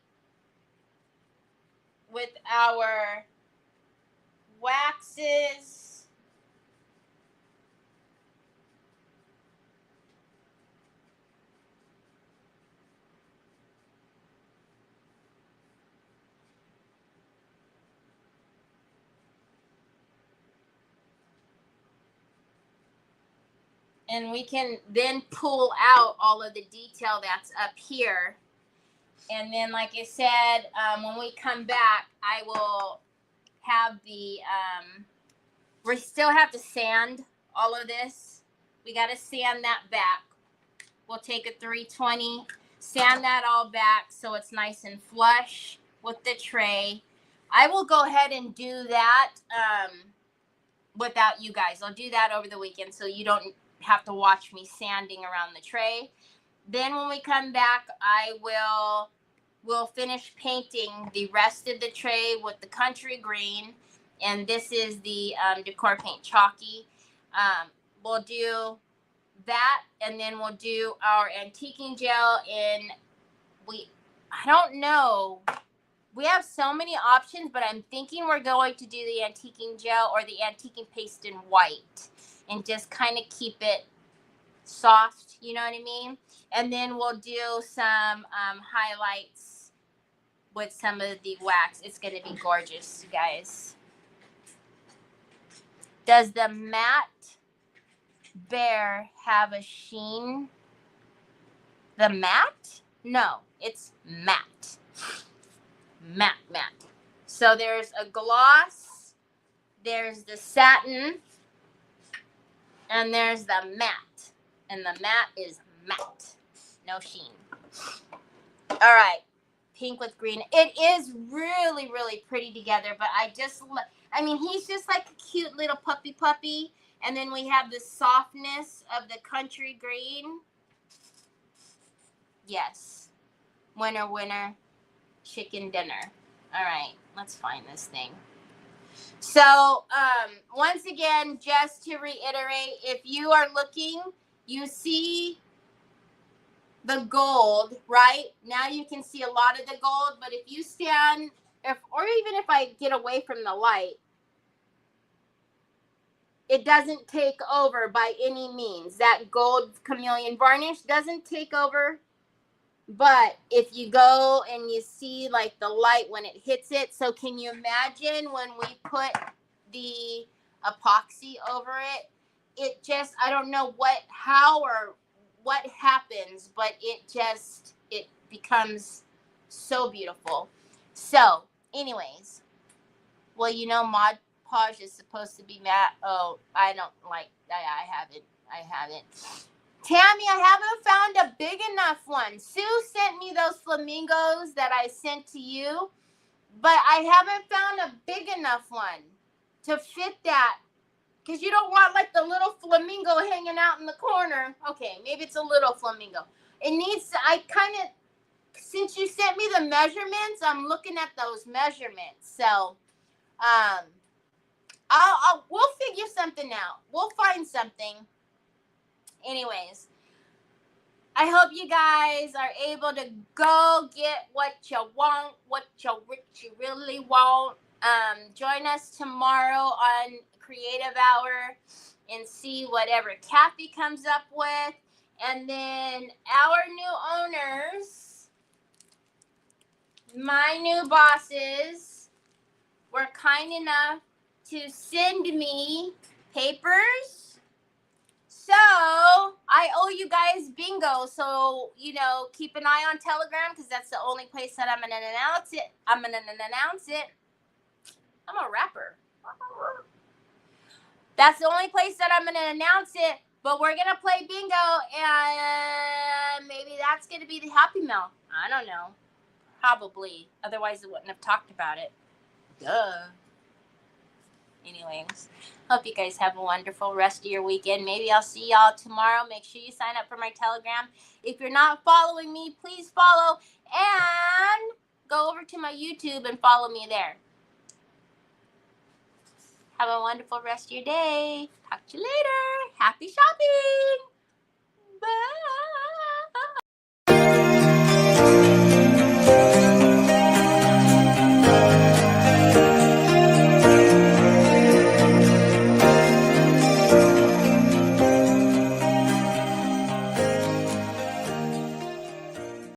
with our waxes. And we can then pull out all of the detail that's up here. And then, like I said, when we come back, I will have the, we still have to sand all of this. We got to sand that back. We'll take a 320, sand that all back so it's nice and flush with the tray. I will go ahead and do that without you guys. I'll do that over the weekend so you don't have to watch me sanding around the tray. Then when we come back, we'll finish painting the rest of the tray with the country green. And this is the Decor Paint Chalky. We'll do that, and then we'll do our antiquing gel in, I don't know. We have so many options, but I'm thinking we're going to do the antiquing gel or the antiquing paste in white and just kind of keep it soft, you know what I mean? And then we'll do some highlights with some of the wax. It's going to be gorgeous, you guys. Does the matte bear have a sheen? The matte? No, it's matte. Matte. So there's a gloss, there's the satin, and there's the matte. And the matte is matte. No sheen. All right. Pink with green. It is really, really pretty together, but he's just like a cute little puppy. And then we have the softness of the country green. Yes. Winner. Chicken dinner. All right. Let's find this thing. So, once again, just to reiterate, if you are looking, you see the gold, right? Now you can see a lot of the gold, but if you stand, or even if I get away from the light, it doesn't take over by any means. That gold chameleon varnish doesn't take over. But if you go and you see like the light when it hits it, so can you imagine when we put the epoxy over it? It just, I don't know how or what happens, but it becomes so beautiful. So, anyways, well, Mod Podge is supposed to be matte. Oh, I don't like, I haven't. Tammy, I haven't found a big enough one. Sue sent me those flamingos that I sent to you, but I haven't found a big enough one to fit that, because you don't want like the little flamingo hanging out in the corner. Okay, maybe it's a little flamingo. It needs to, since you sent me the measurements, I'm looking at those measurements. So, we'll figure something out. We'll find something. Anyways, I hope you guys are able to go get what you want, what you really want. Join us tomorrow on Creative Hour and see whatever Kathy comes up with. And then our new owners, my new bosses, were kind enough to send me papers. So I owe you guys bingo. So, keep an eye on Telegram, because that's the only place that I'm going to announce it. I'm a rapper. That's the only place that I'm going to announce it. But we're going to play bingo, and maybe that's going to be the Happy Meal. I don't know. Probably. Otherwise, I wouldn't have talked about it. Duh. Anyways, hope you guys have a wonderful rest of your weekend. Maybe I'll see y'all tomorrow. Make sure you sign up for my Telegram. If you're not following me, please follow, and go over to my YouTube and follow me there. Have a wonderful rest of your day. Talk to you later. Happy shopping.